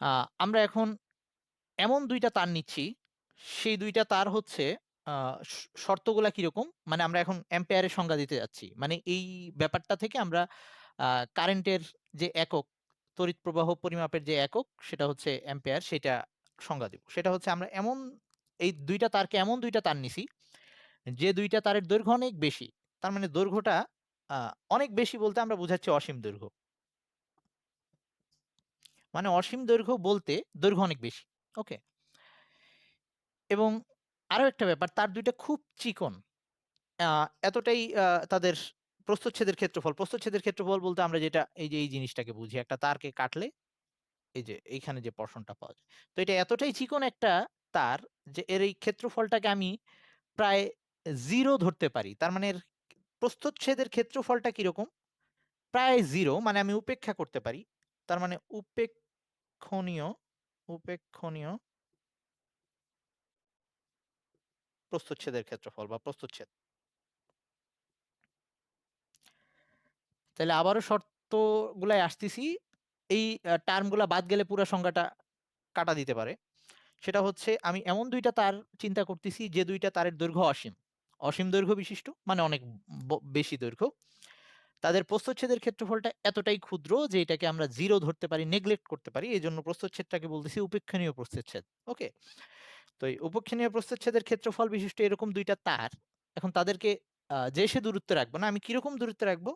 আ আমরা এখন এমন ২ টা তার নিচ্ছি, সেই ২ টা তার হচ্ছে আ শর্তগুলা কিরকম? মানে আমরা এখন অ্যাম্পিয়ারের সংজ্ঞা দিতে যাচ্ছি। মানে এই ব্যাপারটা থেকে আমরা আ কারেন্টের যে একক, তড়িৎ প্রবাহ পরিমাপের যে একক, সেটা হচ্ছে অ্যাম্পিয়ার, সেটা সংজ্ঞা দিব। সেটা হচ্ছে আমরা এমন এই ২ টা তারকে এমন ২ টা তার নিছি, যে ২ টা তারের দৈর্ঘ্য অনেক বেশি। তার মানে দৈর্ঘ্যটা আ অনেক বেশি বলতে আমরা বুঝাচ্ছি অসীম দৈর্ঘ্য। মানে অসীম দৈর্ঘ্য বলতে দৈর্ঘ্য অনেক বেশি। ওকে? এবং আরো একটা ব্যাপার, তার ২ টা খুব চিকন। আ এতটাই তাদের প্রস্থচ্ছেদের ক্ষেত্রফল। প্রস্থচ্ছেদের ক্ষেত্রফল বলতে আমরা যেটা এই যে এই জিনিসটাকে বুঝি। একটা তারকে কাটলে এই যে এইখানে যে পোরশনটা পাওয়া যায়। তো এটা এতটাই চিকন একটা তার যে এর এই ক্ষেত্রফলটাকে আমি প্রায় 0 ধরতে পারি। তার মানে এর প্রস্থচ্ছেদের ক্ষেত্রফলটা কিরকম? প্রায় 0, মানে আমি উপেক্ষা করতে পারি। তার মানে উপেক্ষণীয় উপেক্ষণীয় প্রস্থচ্ছেদের ক্ষেত্রফল বা প্রস্থচ্ছেদ। তাইলে আবারও শর্তগুলায় আসতেছি। এই টার্মগুলা বাদ গেলে পুরা সংজ্ঞাটা কাটা দিতে পারে। সেটা হচ্ছে আমি এমন ২ টা তার চিন্তা করতেছি যে ২ টা তারের দৈর্ঘ্য অসীম। অসীম দৈর্ঘ্য বিশিষ্ট, মানে অনেক বেশি দৈর্ঘ্য। তাদের প্রস্থচ্ছেদের ক্ষেত্রফলটা এতটাই ক্ষুদ্র যে এটাকে আমরা 0 ধরতে পারি, নেগলেক্ট করতে পারি। এজন্য প্রস্থচ্ছেদটাকে বলতেছি উপেক্ষণীয় প্রস্থচ্ছেদ। ওকে? তো এই উপেক্ষণীয় প্রস্থচ্ছেদের ক্ষেত্রফল বিশিষ্ট এরকম ২ টা তার, এখন তাদেরকে যে সে দূরত্বে রাখবো না। আমি কিরকম দূরত্বে রাখবো?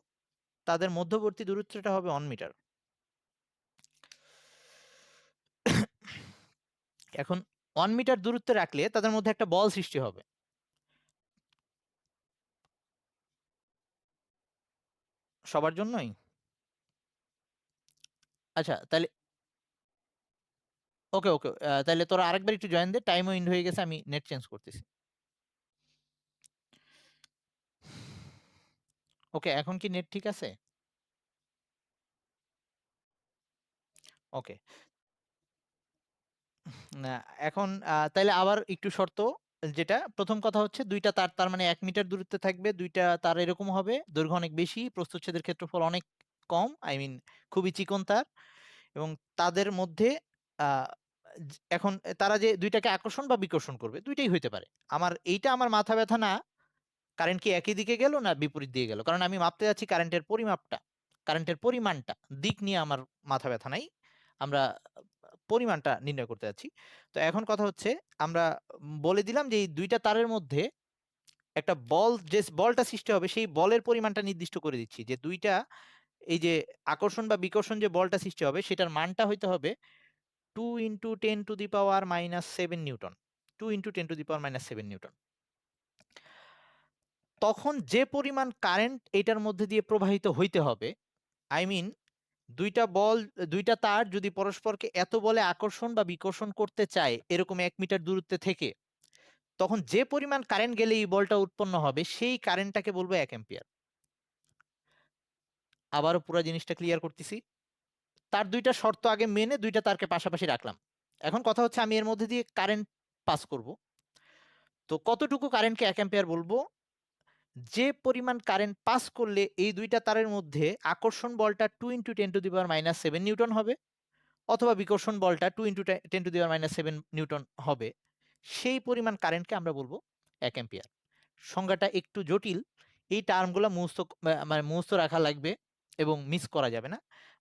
তাদের মধ্যবর্তী দূরত্বটা হবে 1 মিটার। এখন 1 মিটার দূরত্বে রাখলে তাদের মধ্যে একটা বল সৃষ্টি হবে। সবার জন্যই? আচ্ছা তাইলে ওকে, ওকে। তাইলে তোরা আরেকবার একটু জয়েন দে। টাইমও এন্ড হয়ে গেছে। আমি নেট চেঞ্জ করতেছি। ওকে, এখন কি নেট ঠিক আছে? ওকে। না, এখন তাইলে আবার একটু শর্ত, যেটা ১ম কথা হচ্ছে ২ টা তার, তার মানে ১ মিটার দূরত্বে থাকবে। ২ টা তার এরকম হবে, দৈর্ঘ্য অনেক বেশি, প্রস্থচ্ছেদের ক্ষেত্রফল অনেক কম। আই মিন খুবই চিকন তার, এবং তাদের মধ্যে আ এখন তারা যে ২ টাকে আকর্ষণ বা বিকর্ষণ করবে, ২ টাই হইতে পারে। আমার মাথা ব্যাথা না কারেন্ট কি একই দিকে গেল না বিপরীত দিকে গেল। কারণ আমি মাপতে যাচ্ছি কারেন্টের পরিমাপটা, কারেন্টের পরিমাণটা। দিক নিয়ে আমার মাথা ব্যাথা নাই। আমরা পরিমাণটা নির্ণয় করতে যাচ্ছি। তো এখন কথা হচ্ছে, আমরা বলে দিলাম যে এই ২ টা তারের মধ্যে একটা বল, যে বলটা সৃষ্টি হবে সেই বলের পরিমাণটা নির্দিষ্ট করে দিচ্ছি। যে ২ টা এই যে আকর্ষণ বা বিকর্ষণ যে বলটা সৃষ্টি হবে সেটার মানটা হইতে হবে 2 × 10⁻⁷ নিউটন। 2 × 10⁻⁷ নিউটন। তখন যে পরিমাণ কারেন্ট এটার মধ্যে দিয়ে প্রবাহিত হইতে হবে, আই মিন ২ টা বল, ২ টা তার যদি পরস্পরকে এত বলে আকর্ষণ বা বিকর্ষণ করতে চায় এরকম ১ মিটার দূরত্বে থেকে, তখন যে পরিমাণ কারেন্ট গেলে এই বলটা উৎপন্ন হবে সেই কারেন্টটাকে বলবো ১ অ্যাম্পিয়ার। আবারও পুরা জিনিসটা ক্লিয়ার করতেছি। তার ২ টা শর্ত আগে মেনে ২ টা তারকে পাশাপাশি রাখলাম। এখন কথা হচ্ছে আমি এর মধ্যে দিয়ে কারেন্ট পাস করব। তো কতটুকু কারেন্টকে ১ অ্যাম্পিয়ার বলবো? যে পরিমাণ কারেন্ট পাস করলে এই ২ টা তারের মধ্যে আকর্ষণ বলটা 2 × 10⁻⁷ নিউটন হবে, অথবা বিকর্ষণ বলটা 2 × 10⁻⁷ নিউটন হবে, সেই পরিমাণ কারেন্টকে আমরা বলবো ১ অ্যাম্পিয়ার। সংজ্ঞাটা একটু জটিল। এই টার্মগুলা মুখস্থ মানে মুখস্থ রাখা লাগবে। এবং মিস করা যাবে না।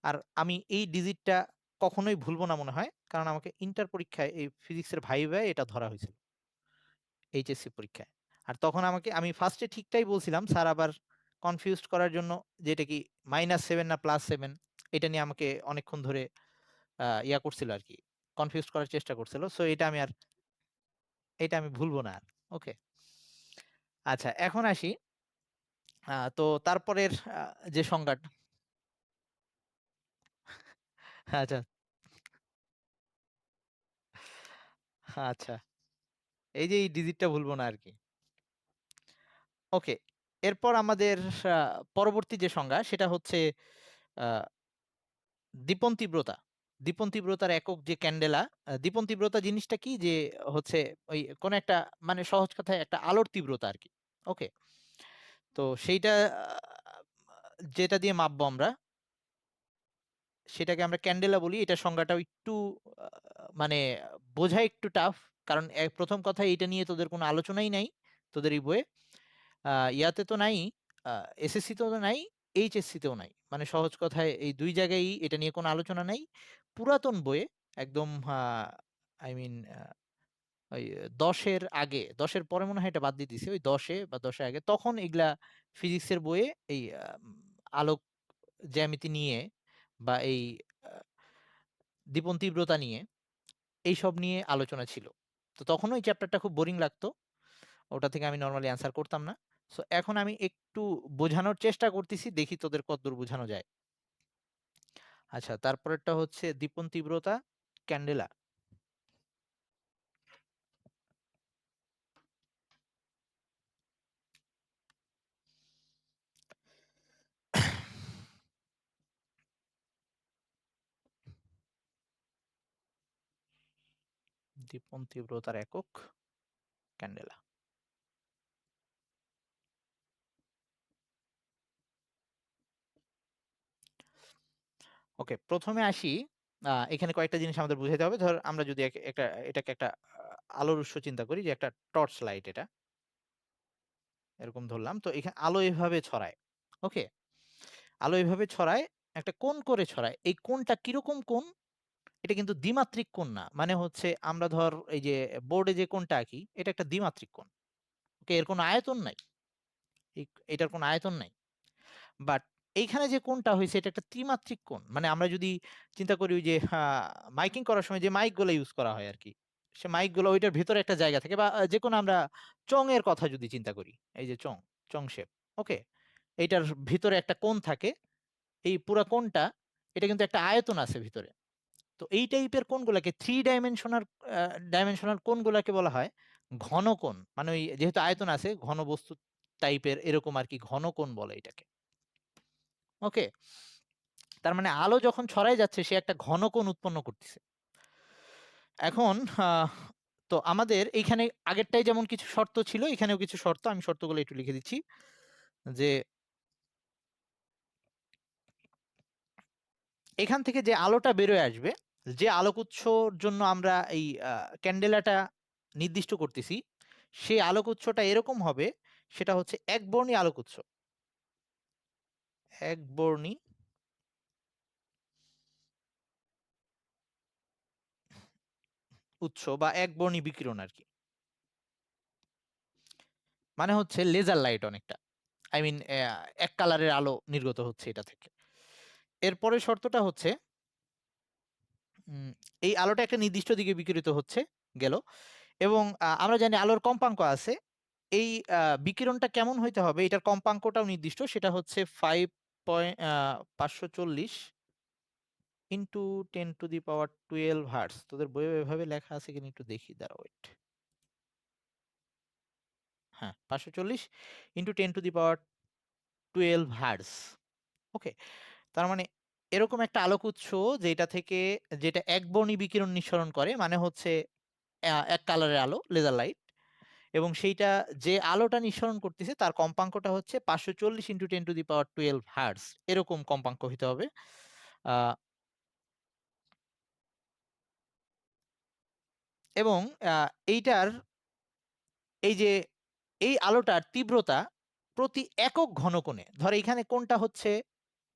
আর আমি এই ডিজিটটা কখনোই ভুলবো না মনে হয়, কারণ আমাকে ইন্টার পরীক্ষায় এই ফিজিক্সের ভাইভায় এটা ধরা হয়েছিল, এইচএসসি পরীক্ষায়। আর তখন আমি ফার্স্টে ঠিকটাই বলছিলাম, স্যার আবার কনফিউজড করার জন্য, যে এটা কি -7 না +7, এটা নিয়ে আমাকে অনেকক্ষণ ধরে ইয়া করছিল আর কি, কনফিউজ করার চেষ্টা করছিল। সো এটা আমি ভুলবো না আর। ওকে, আচ্ছা এখন আসি, তো তারপরের যে সংজ্ঞাটা, আচ্ছা আচ্ছা, এই যে এই ডিজিটটা ভুলবো না আর কি। ওকে, এরপর আমাদের পরবর্তী যে সংজ্ঞা সেটা হচ্ছে আহ, দীপন তীব্রতা। দীপন তীব্রতার একক যে ক্যান্ডেলা। দীপন তীব্রতা জিনিসটা কি, যে হচ্ছে ওই কোন একটা, মানে সহজ কথায় একটা আলোর তীব্রতা আর কি। ওকে, তো সেইটা যেটা দিয়ে মাপবো আমরা, সেটাকে আমরা ক্যান্ডেলা বলি। এটা সংজ্ঞাটাও একটু মানে বোঝা একটু টাফ, কারণ প্রথম কথা এটা নিয়ে তোদের কোনো আলোচনাই নাই তোদের এই বইয়ে, ইয়াতে তো নাই, এসএসসি তেও নাই, এইচএসসি তেও নাই, মানে সহজ কথায় এই দুই জায়গায় এটা নিয়ে কোনো আলোচনা নাই। পুরাতন বইয়ে একদম, আই মিন ওই 10-এর আগে, 10-এর পরে মনে হয় এটা বাদ দিয়ে দিছে, ওই 10-এ বা 10-এর আগে তখন এগুলা ফিজিক্সের বইয়ে এই আলোক জ্যামিতি নিয়ে বা এই আহ, দীপন তীব্রতা নিয়ে, এইসব নিয়ে আলোচনা ছিল। তো তখন ওই চ্যাপ্টারটা খুব বোরিং লাগতো, ওটা থেকে আমি নর্মালি অ্যান্সার করতাম না। সো এখন আমি একটু বোঝানোর চেষ্টা করতেছি, দেখি তোদের কতদূর বোঝানো যায়। আচ্ছা, তারপরেরটা হচ্ছে দীপন তীব্রতা ক্যান্ডেলা। দীপন তীব্রতার একক ক্যান্ডেলা। ওকে, প্রথমে আসি, এখানে কয়েকটা জিনিস আমাদের বুঝাইতে হবে। ধর আমরা যদি এটাকে একটা আলোর উৎস চিন্তা করি, যে একটা টর্চ লাইট, এটা এরকম ধরলাম, তো এখানে আলো এভাবে ছড়ায়। ওকে, আলো এভাবে ছড়ায়, একটা কোণ করে ছড়ায়। এই কোণটা কিরকম কোণ? এটা কিন্তু দ্বিমাত্রিক কোণ না, মানে হচ্ছে আমরা ধর এই যে বোর্ডে যে কোণটা আঁকি, এটা একটা দ্বিমাত্রিক কোণ। ওকে, এর কোনো আয়তন নাই, এটার কোনো আয়তন নাই। বাট এইখানে যে কোণটা হয়েছে, এটা একটা ত্রিমাত্রিক কোণ। মানে আমরা যদি চিন্তা করি, ওই যে মাইকিং করার সময় যে মাইক গুলো ইউজ করা হয় আর কি, সে মাইক গুলো ওইটার ভিতরে একটা জায়গা থাকে, বা যে কোনো আমরা চং এর কথা যদি চিন্তা করি, এই যে চং, চং শেপ। ওকে, এইটার ভিতরে একটা কোণ থাকে, এই পুরা কোণটা, এটা কিন্তু একটা আয়তন আছে ভিতরে। তো এই টাইপের কোণগুলোকে ডাইমেনশনাল কোণগুলোকে বলা হয় ঘন কোণ। মানে ওই যেহেতু আয়তন আছে, ঘন বস্তু টাইপের এরকম আর কি, ঘন কোণ বলে এটাকে। ওকে, তার মানে আলো যখন ছড়াই যাচ্ছে, সে একটা ঘন কোণ উৎপন্ন করতেছে। এখন তো আমাদের এইখানে আগেরটাই যেমন কিছু শর্ত ছিল, এখানেও কিছু শর্ত, আমি শর্তগুলো একটু লিখে দিচ্ছি। যে এখান থেকে যে আলোটা বেরোয় আসবে, যে আলোক উৎসর জন্য আমরা এই ক্যান্ডেলাটা নির্দিষ্ট করতেছি, সেই আলোক উৎসটা এরকম হবে, সেটা হচ্ছে একবর্ণী আলোক উৎস। একবর্ণী উৎস বা একবর্ণী বিকিরণ আর কি, মানে হচ্ছে লেজার লাইট অনেকটা, আই মিন এক কালারের আলো নির্গত হচ্ছে এটা থেকে। এরপরের শর্তটা হচ্ছে উম, এই আলোটা একটা নির্দিষ্ট দিকে বিকিরিত হচ্ছে, গেল। এবং আমরা জানি আলোর কম্পাঙ্ক আছে। এই বিকিরণটা কেমন হইতে হবে, এটার কম্পাঙ্কটাও নির্দিষ্ট, সেটা হচ্ছে 540 ইন্টু 10⁻12 হার্টস। তোদের বইয়ে এভাবে লেখা আছে কিনা একটু দেখি, দাঁড়া ওয়েট। হ্যাঁ, 540 ইন্টু 10⁻12 হার্টস। ওকে, তার মানে এরকম একটা আলোক উৎস, যেটা একবর্ণী বিকিরণ নিঃসরণ করে, মানে হচ্ছে এক কালারের আলো, লেজার লাইট। এবং সেইটা, যে আলোটা নিঃসরণ করতেছে, তার কম্পাঙ্কটা হচ্ছে 540 × 10⁻12 হার্টস, এরকম কম্পাঙ্ক হইতে হবে। আহ, এবং এইটার, এই যে এই আলোটার তীব্রতা প্রতি একক ঘনকোণে, ধর এখানে কোনটা হচ্ছে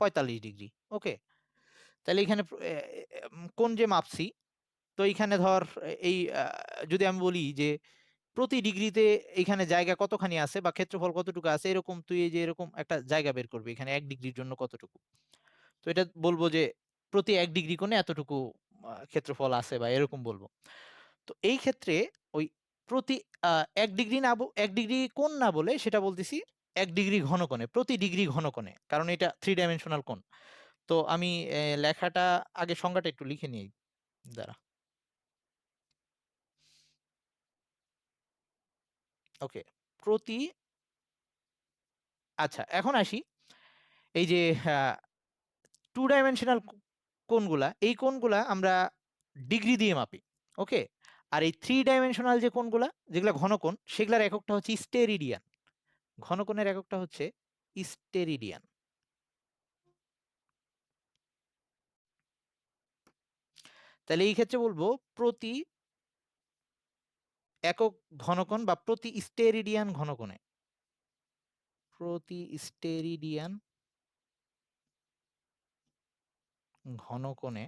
45°। ওকে, তাহলে এখানে কোণ যে মাপছি, তো এইখানে ধর এই যদি আমি বলি যে প্রতি ডিগ্রিতে এখানে জায়গা কতখানি আছে বা ক্ষেত্রফল কতটুকু আছে, এরকম তুই এই যে এরকম একটা জায়গা বের করবি এখানে 1 ডিগ্রির জন্য কতটুকু, তো এটা বলবো যে প্রতি 1 ডিগ্রি কোণে এতটুকু ক্ষেত্রফল আছে বা এরকম বলবো। তো এই ক্ষেত্রে ওই প্রতি 1 ডিগ্রি না 1 ডিগ্রি কোণ না বলে সেটা বলতেছি 1 ডিগ্রি ঘন কোণে, প্রতি ডিগ্রি ঘন কোণে, কারণ এটা 3 ডাইমেনশনাল কোণ। তো আমি লেখাটা আগে সংজ্ঞাটা একটু লিখে নিই, দাঁড়া। ওকে, প্রতি, আচ্ছা এখন আসি এই যে 2 ডাইমেনশনাল কোণগুলা, এই কোণগুলা আমরা ডিগ্রি দিয়ে মাপি। ওকে, আর এই 3 ডাইমেনশনাল যে কোণগুলা যেগুলা ঘন কোণ, সেগুলার এককটা হচ্ছে স্টেরিডিয়ান। ঘন কোণের এককটা হচ্ছে স্টেরিডিয়ান। তাহলে এই ক্ষেত্রে বলবো প্রতি একক ঘনকোণ বা প্রতি স্টেরিডিয়ান ঘনকোণে, প্রতি স্টেরিডিয়ান ঘনকোণে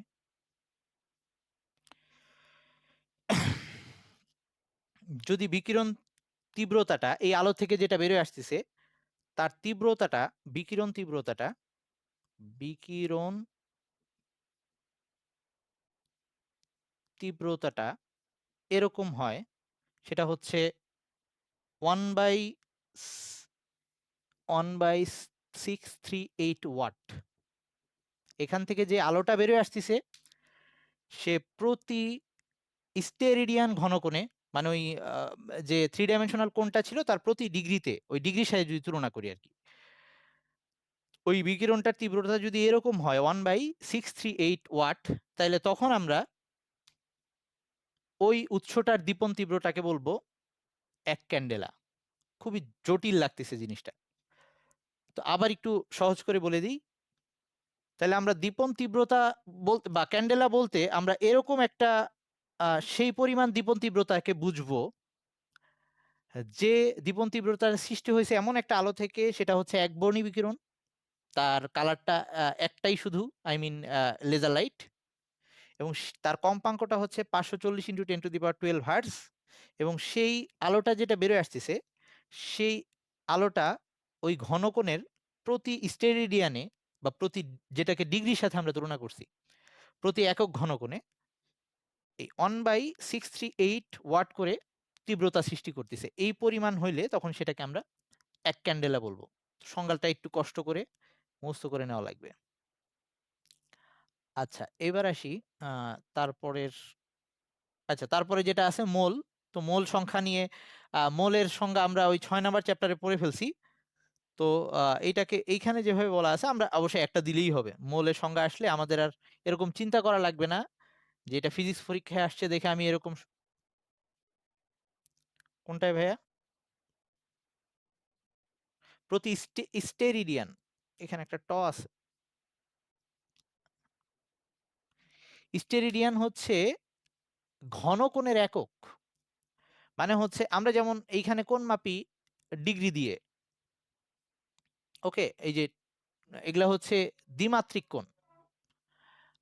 যদি বিকিরণ তীব্রতাটা এই আলো থেকে যেটা বেরিয়ে আসতেছে তার তীব্রতাটা, বিকিরণ তীব্রতাটা এরকম হয়, সেটা হচ্ছে 1/638 ওয়াট। এখান থেকে যে আলোটা বেরিয়ে আসতেছে সে প্রতি স্টেরিডিয়ান ঘনকোণে, মানে ওই যে 3 ডাইমেনশনাল কোণটা ছিল তার প্রতি ডিগ্রিতে, ওই ডিগ্রির সাথে যদি তুলনা করি আর কি, ওই বিকিরণটার তীব্রতা যদি এরকম হয় 1/638 ওয়াট, তাহলে তখন আমরা ওই উৎসটার দীপন তীব্রতাকে বলবো 1 ক্যান্ডেলা। খুবই জটিল লাগতেছে জিনিসটা, তো আবার একটু সহজ করে বলে দিই। তাহলে আমরা দীপন তীব্রতা বলতে বা ক্যান্ডেলা বলতে আমরা এরকম একটা সেই পরিমাণ দীপন তীব্রতাকে বুঝবো যে দীপন তীব্রতার সৃষ্টি হয়েছে এমন একটা আলো থেকে, সেটা হচ্ছে একবর্ণী বিকিরণ, তার কালারটা একটাই শুধু, আই মিন লেজার লাইট, এবং তার কম্পাঙ্কটা হচ্ছে 540 × 10⁻12 হার্টজ, এবং সেই আলোটা যেটা বেরোয় আসতেছে সেই আলোটা ওই ঘনকোণের প্রতি স্টেরিডিয়ানে বা প্রতি, যেটাকে ডিগ্রির সাথে আমরা তুলনা করছি, প্রতি একক ঘনকোণে এই 1/638 ওয়াট করে তীব্রতা সৃষ্টি করতেছে। এই পরিমাণ হইলে তখন সেটাকে আমরা 1 ক্যান্ডেলা বলবো। সংজ্ঞাটা একটু কষ্ট করে মুখস্থ করে নেওয়া লাগবে। আচ্ছা এবার আসি তারপরের, আচ্ছা তারপরে যেটা আছে মোল। তো মোল সংখ্যা নিয়ে, মোলের সংজ্ঞা আমরা ওই 6 নম্বর চ্যাপ্টারে পড়ে ফেলছি। তো এইটাকে এইখানে যেভাবে বলা আছে আমরা অবশ্যই একটা দিলেই হবে। মোলের সংজ্ঞা আসলে আমাদের আর এরকম চিন্তা করা লাগবে না যে এটা ফিজিক্স পরীক্ষায় আসছে দেখে আমি এরকম। কোনটায় ভাইয়া? প্রতি স্টেরিডিয়ান, এখানে একটা ট আছে। স্টেরিডিয়ান হচ্ছে ঘনকোণের একক, মানে হচ্ছে আমরা যেমন এইখানে কোণ মাপি ডিগ্রি দিয়ে। ওকে, এই যে এগুলা হচ্ছে দ্বিমাত্রিক কোণ,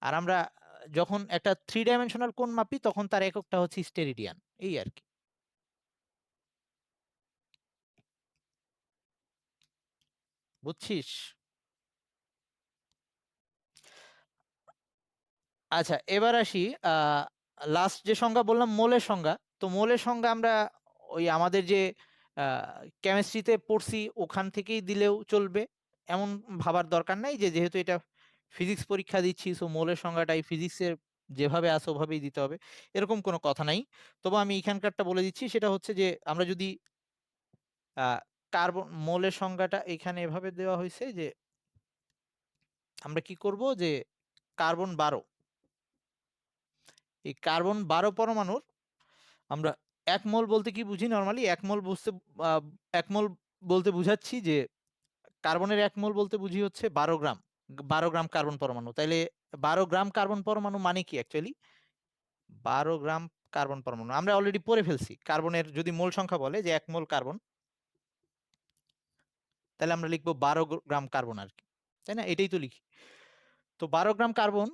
আর আমরা যখন একটা 3 ডাইমেনশনাল কোণ মাপি তখন তার এককটা হচ্ছে স্টেরিডিয়ান, এই আর কি। বুঝছিস? আচ্ছা এবার আসি লাস্ট যে সংজ্ঞা বললাম মোলের সংজ্ঞা। তো মোলের সংজ্ঞা আমরা ওই আমাদের যে কেমিস্ট্রিতে পড়ছি ওখান থেকেই দিলেও চলবে, এমন ভাবার দরকার নাই যে যেহেতু এটা ফিজিক্স পরীক্ষা দিচ্ছি সো মোলের সংজ্ঞাটাই ফিজিক্সের যেভাবে আছে ওভাবেই দিতে হবে, এরকম কোনো কথা নাই। তবে আমি এখানকারটা বলে দিচ্ছি, সেটা হচ্ছে যে আমরা যদি কার্বন মোলের সংজ্ঞাটা এখানে এভাবে দেওয়া হয়েছে যে আমরা কি করব যে কার্বন 12, এই কার্বন 12 পরমাণুর আমরা 1 মোল বলতে কি বুঝি, নরমালি 1 মোল বুঝতে 1 মোল বলতে বুঝাচ্ছি যে কার্বনের 1 মোল বলতে বুঝি হচ্ছে 12 গ্রাম, 12 গ্রাম কার্বন পরমাণু। তাইলে 12 গ্রাম কার্বন পরমাণু মানে কি অ্যাকচুয়ালি? 12 গ্রাম কার্বন পরমাণু আমরা অলরেডি পড়ে ফেলছি। কার্বনের যদি মোল সংখ্যা বলে যে 1 মোল কার্বন, তাহলে আমরা লিখবো 12 গ্রাম কার্বন আর কি। তাই না? এটাই তো লিখি। তো 12 গ্রাম কার্বন,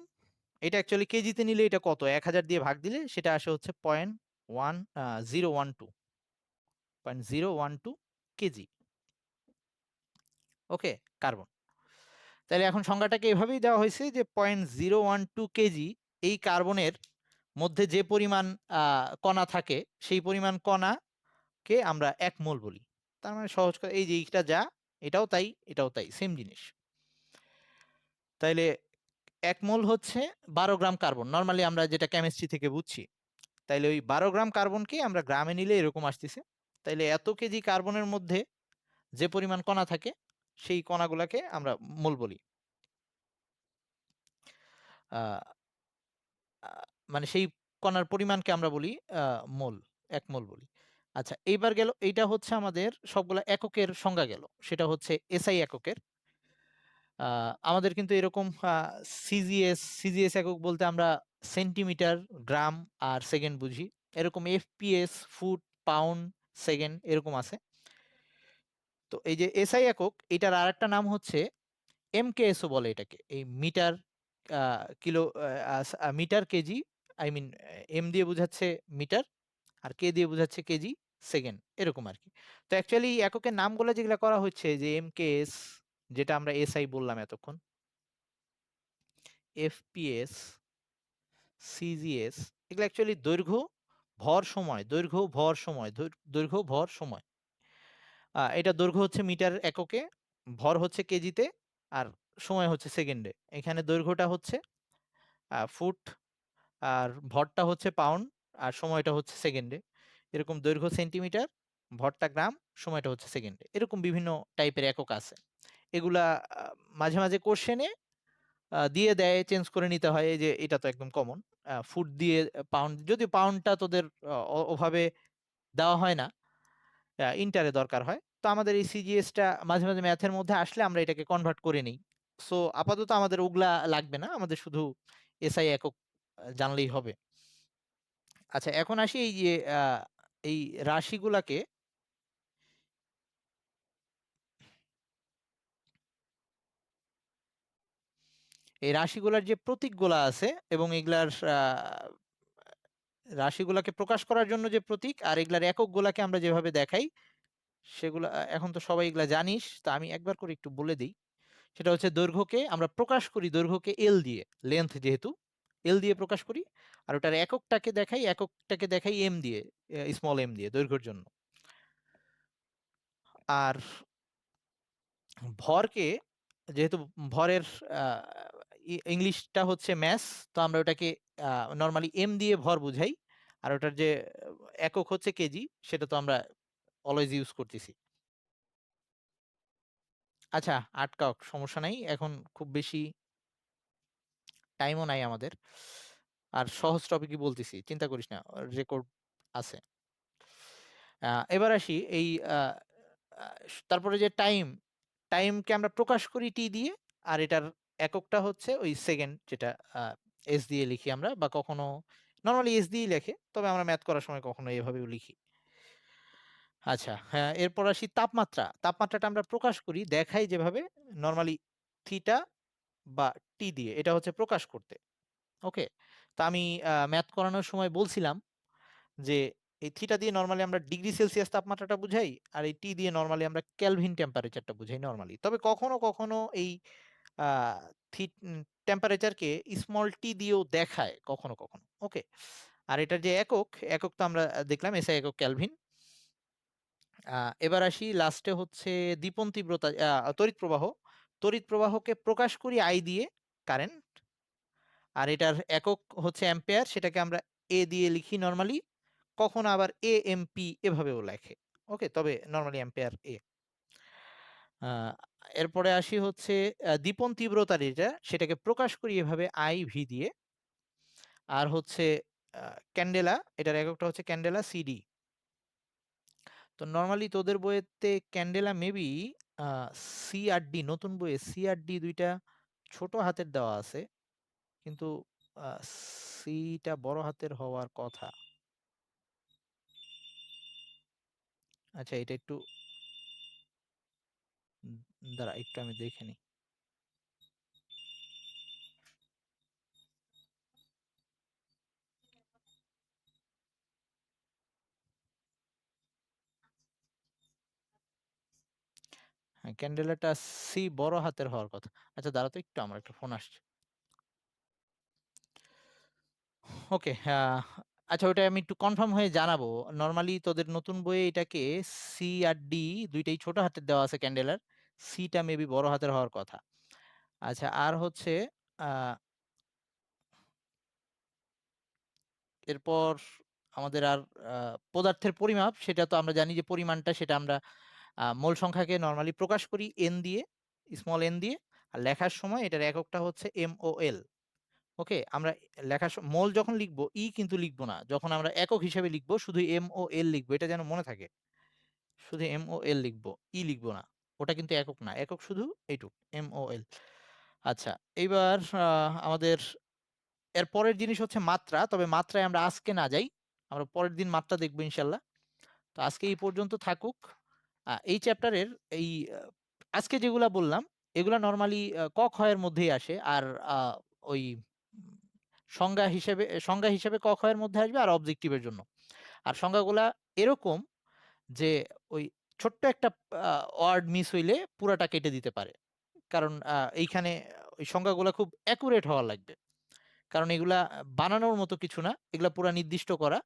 এটা অ্যাকচুয়ালি কেজিতে নিলে এটা কত, 1000 দিয়ে ভাগ দিলে সেটা আসে হচ্ছে 0.012 কেজি। ওকে, কার্বন। তাহলে এখন সংজ্ঞাটাকে এভাবেই দেওয়া হয়েছে যে 0.012 কেজি এই কার্বনের মধ্যে যে পরিমাণ কণা থাকে, সেই পরিমাণ কণাকে আমরা 1 মোল বলি। তার মানে সহজ করে এই যে এইটা যা, এটাও তাই এটাও তাই, সেম জিনিস। তাইলে 1 মোল হচ্ছে 12 গ্রাম কার্বন, নর্মালি আমরা যেটা কেমিস্ট্রি থেকে বুঝছি। তাইলে ওই 12 গ্রাম কার্বনকে আমরা গ্রামে নিলে এরকম আসতেছে। তাইলে এত কেজি কার্বনের মধ্যে যে পরিমাণ কণা থাকে, সেই কণাগুলাকে আমরা মোল বলি। আহ, আহ, মানে সেই কণার পরিমাণকে আমরা বলি মোল, 1 মোল বলি। আচ্ছা, এইবার গেল, এইটা হচ্ছে আমাদের সবগুলা এককের সংজ্ঞা গেল, সেটা হচ্ছে এসআই এককের। আমাদের কিন্তু এরকম সিজিএস একক বলতে আমরা সেন্টিমিটার, গ্রাম আর সেকেন্ড বুঝি। এরকম এফপিএস, ফুট, পাউন্ড, সেকেন্ড এরকম আছে। তো এই যে এসআই একক, এটার আর একটা নাম হচ্ছে এমকেএসও বলে এটাকে, এই metre, kilo, metre, KG, I mean M দিয়ে বোঝাচ্ছে মিটার, আর কে দিয়ে বোঝাচ্ছে কেজি, সেকেন্ড, এরকম আর কি। তো অ্যাকচুয়ালি এককের নামগুলো যেগুলো করা হচ্ছে, যে এমকেএস, যেটা আমরা এসআই বললাম এতক্ষণ, এফপিএস, সিজিএস, এগুলো অ্যাকচুয়ালি দৈর্ঘ্য, ভর, সময়, দৈর্ঘ্য, ভর, সময়, দৈর্ঘ্য, ভর, সময়। এটা দৈর্ঘ্য হচ্ছে মিটার এককে, ভর হচ্ছে কেজিতে, আর সময় হচ্ছে সেকেন্ডে। এখানে দৈর্ঘ্যটা হচ্ছে ফুট, আর ভরটা হচ্ছে পাউন্ড, আর সময়টা হচ্ছে সেকেন্ডে। এরকম দৈর্ঘ্য সেন্টিমিটার, ভরটা গ্রাম, সময়টা হচ্ছে সেকেন্ডে। এরকম বিভিন্ন টাইপের একক আছে। এগুলা মাঝে মাঝে কোশ্চেনে দিয়ে দেয়, চেঞ্জ করে নিতে হয়। এই যে এটা তো একদম কমন, ফুট দিয়ে পাউন্ড, যদি পাউন্ডটা তোদের ওভাবে দেওয়া হয় না, ইন্টারে দরকার হয়। তো আমাদের এই সিজিএসটা মাঝে মাঝে ম্যাথের মধ্যে আসলে আমরা এটাকে কনভার্ট করে নিই। সো আপাতত আমাদের ওগুলা লাগবে না, আমাদের শুধু এসআই একক জানলেই হবে। আচ্ছা, এখন আসি এই যে এই রাশিগুলাকে, এই রাশিগুলার যে প্রতীকগুলা আছে, এবং এগুলার রাশিগুলাকে প্রকাশ করার জন্য যে প্রতীক, আর এগুলার এককগুলাকে আমরা যেভাবে দেখাই, সেগুলা এখন তো সবাই এগুলা জানিস, তা আমি একবার করে একটু বলে দিই। সেটা হচ্ছে দৈর্ঘ্যকে আমরা প্রকাশ করি, দৈর্ঘ্যকে এল দিয়ে, লেন্থ যেহেতু, এল দিয়ে প্রকাশ করি। আর ওটার এককটাকে দেখাই এম দিয়ে, স্মল এম দিয়ে, দৈর্ঘ্যের জন্য। আর ভরকে, যেহেতু ভরের ইংলিশটা হচ্ছে ম্যাস, তো আমরা ওটাকে নর্মালি এম দিয়ে ভর বুঝাই। আর ওটার যে একক হচ্ছে কেজি, সেটা তো আমরা অলওয়েজ ইউজ করতেছি। আচ্ছা, আটকাও, সমস্যা নাই, এখন খুব বেশি টাইমও নাই আমাদের। আর সহজ টপিকই বলতেছি, চিন্তা করিস না, রেকর্ড আছে। এবার আসি এই আহ, আহ, তারপরে যে টাইম, টাইমকে আমরা প্রকাশ করি টি দিয়ে। আর এটার এককটা হচ্ছে ওই সেকেন্ড, যেটা এস দিয়ে লিখি আমরা, বা কখনো নর্মালি এস দিয়ে লেখে, তবে আমরা ম্যাথ করার সময় কখনো এভাবেও লিখি। আচ্ছা, হ্যাঁ, এরপর আসি তাপমাত্রা। তাপমাত্রাটা আমরা প্রকাশ করি, দেখাই যেভাবে, নর্মালি থিটা বা টি দিয়ে, এটা হচ্ছে প্রকাশ করতে। ওকে। তো আমি ম্যাথ করানোর সময় বলছিলাম যে এই থিটা দিয়ে নর্মালি আমরা ডিগ্রি সেলসিয়াস তাপমাত্রাটা বুঝাই, আর এই টি দিয়ে নর্মালি আমরা কেলভিন টেম্পারেচারটা বুঝাই নর্মালি। তবে কখনো কখনো এই টেম্পারেচারকে স্মল টি দিয়েও দেখায় কখনো কখনো। ওকে। আর এটার যে একক, একক তো আমরা দেখলাম এসআই একক কেলভিন। এবার আসি লাস্টে হচ্ছে দীপন তীব্রতা, তড়িৎ প্রবাহ। তড়িৎ প্রবাহকে প্রকাশ করি আই দিয়ে, কারেন্ট। আর এটার একক হচ্ছে অ্যাম্পেয়ার, সেটাকে আমরা এ দিয়ে লিখি নর্মালি, কখনো আবার এ এম পি এভাবেও লেখে। ওকে, তবে নর্মালি অ্যাম্পেয়ার এ। এরপরে আসি হচ্ছে দীপন তীব্রতা, যেটা সেটাকে প্রকাশ করি এভাবে আই ভি দিয়ে। আর হচ্ছে ক্যান্ডেলা, এটার এককটা হচ্ছে ক্যান্ডেলা সিডি। তো নর্মালি তোদের বইয়েতে ক্যান্ডেলা মেবি সি আর ডি, নতুন বইয়ে সি আর ডি দুইটা ছোট হাতের দেওয়া আছে, কিন্তু সিটা বড় হাতের হওয়ার কথা। আচ্ছা, এটা একটু দাঁড়া, একটু আমি দেখে নিই। হ্যাঁ, ক্যান্ডেলাটা সি বড় হাতের হওয়ার কথা। আচ্ছা দাঁড়াও তো একটু, আমার একটা ফোন আসছে। ওকে, আচ্ছা ওটা আমি একটু কনফার্ম হয়ে জানাবো। নরমালি তোদের নতুন বইয়ে এটাকে সি আর ডি দুইটাই ছোট হাতের দেওয়া আছে ক্যান্ডেলার, সিটা মেবি বড় হাতের হওয়ার কথা। আচ্ছা আর হচ্ছে আহ, এরপর আমাদের আর পদার্থের পরিমাপ, সেটা তো আমরা জানি যে পরিমাণটা সেটা আমরা মোল সংখ্যাকে নরমালি প্রকাশ করি এন দিয়ে, স্মল এন দিয়ে। আর লেখার সময় এটার এককটা হচ্ছে MOL। ওকে, আমরা মোল যখন লিখবো ই কিন্তু লিখবো না, যখন আমরা একক হিসেবে লিখবো শুধু MOL লিখবো, এটা যেন মনে থাকে। শুধু MOL লিখবো, ই লিখবো না। ওটা কিন্তু একক না, একক শুধু এইটুক MOL। আচ্ছা, এইবার আমাদের এর পরের জিনিস হচ্ছে মাত্রা। তবে মাত্রায় আমরা আজকে না যাই, আমরা পরের দিন মাত্রা দেখবো ইনশাল্লাহ। তো আজকে এই পর্যন্ত থাকুক। এই চ্যাপ্টারের এই আজকে যেগুলা বললাম এগুলা নর্মালি ক খ এর মধ্যেই আসে। আর ওই উম, সংজ্ঞা হিসেবে ক খ এর মধ্যে আসবে, আর অবজেক্টিভের জন্য। আর সংজ্ঞাগুলা এরকম যে ওই ছোট্ট একটা ওয়ার্ড মিস হইলে পুরাটা কেটে দিতে পারে। কারণ এইখানে ওই সংজ্ঞাগুলা খুব অ্যাকুরেট হওয়া লাগবে। কারণ এগুলা বানানোর মতো কিছু না, এগুলা পুরা নির্দিষ্ট করা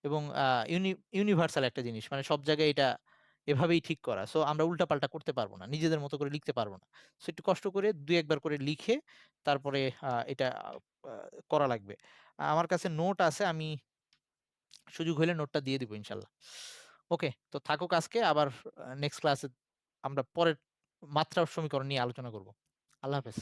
এবং ইউনিভার্সাল একটা জিনিস, মানে সব জায়গায় এটা এভাবেই ঠিক করা। সো আমরা উল্টাপাল্টা করতে পারবো না, নিজেদের মতো করে লিখতে পারবো না। সো একটু কষ্ট করে দুই একবার করে লিখে তারপরে এটা করা লাগবে। আমার কাছে নোট আছে, আমি সুযোগ হলে নোটটা দিয়ে দিব ইনশাল্লাহ। ওকে, তো থাকুক আজকে, আবার নেক্সট ক্লাসে আমরা পরের মাত্রা সমীকরণ নিয়ে আলোচনা করব। আল্লাহ হাফেজ।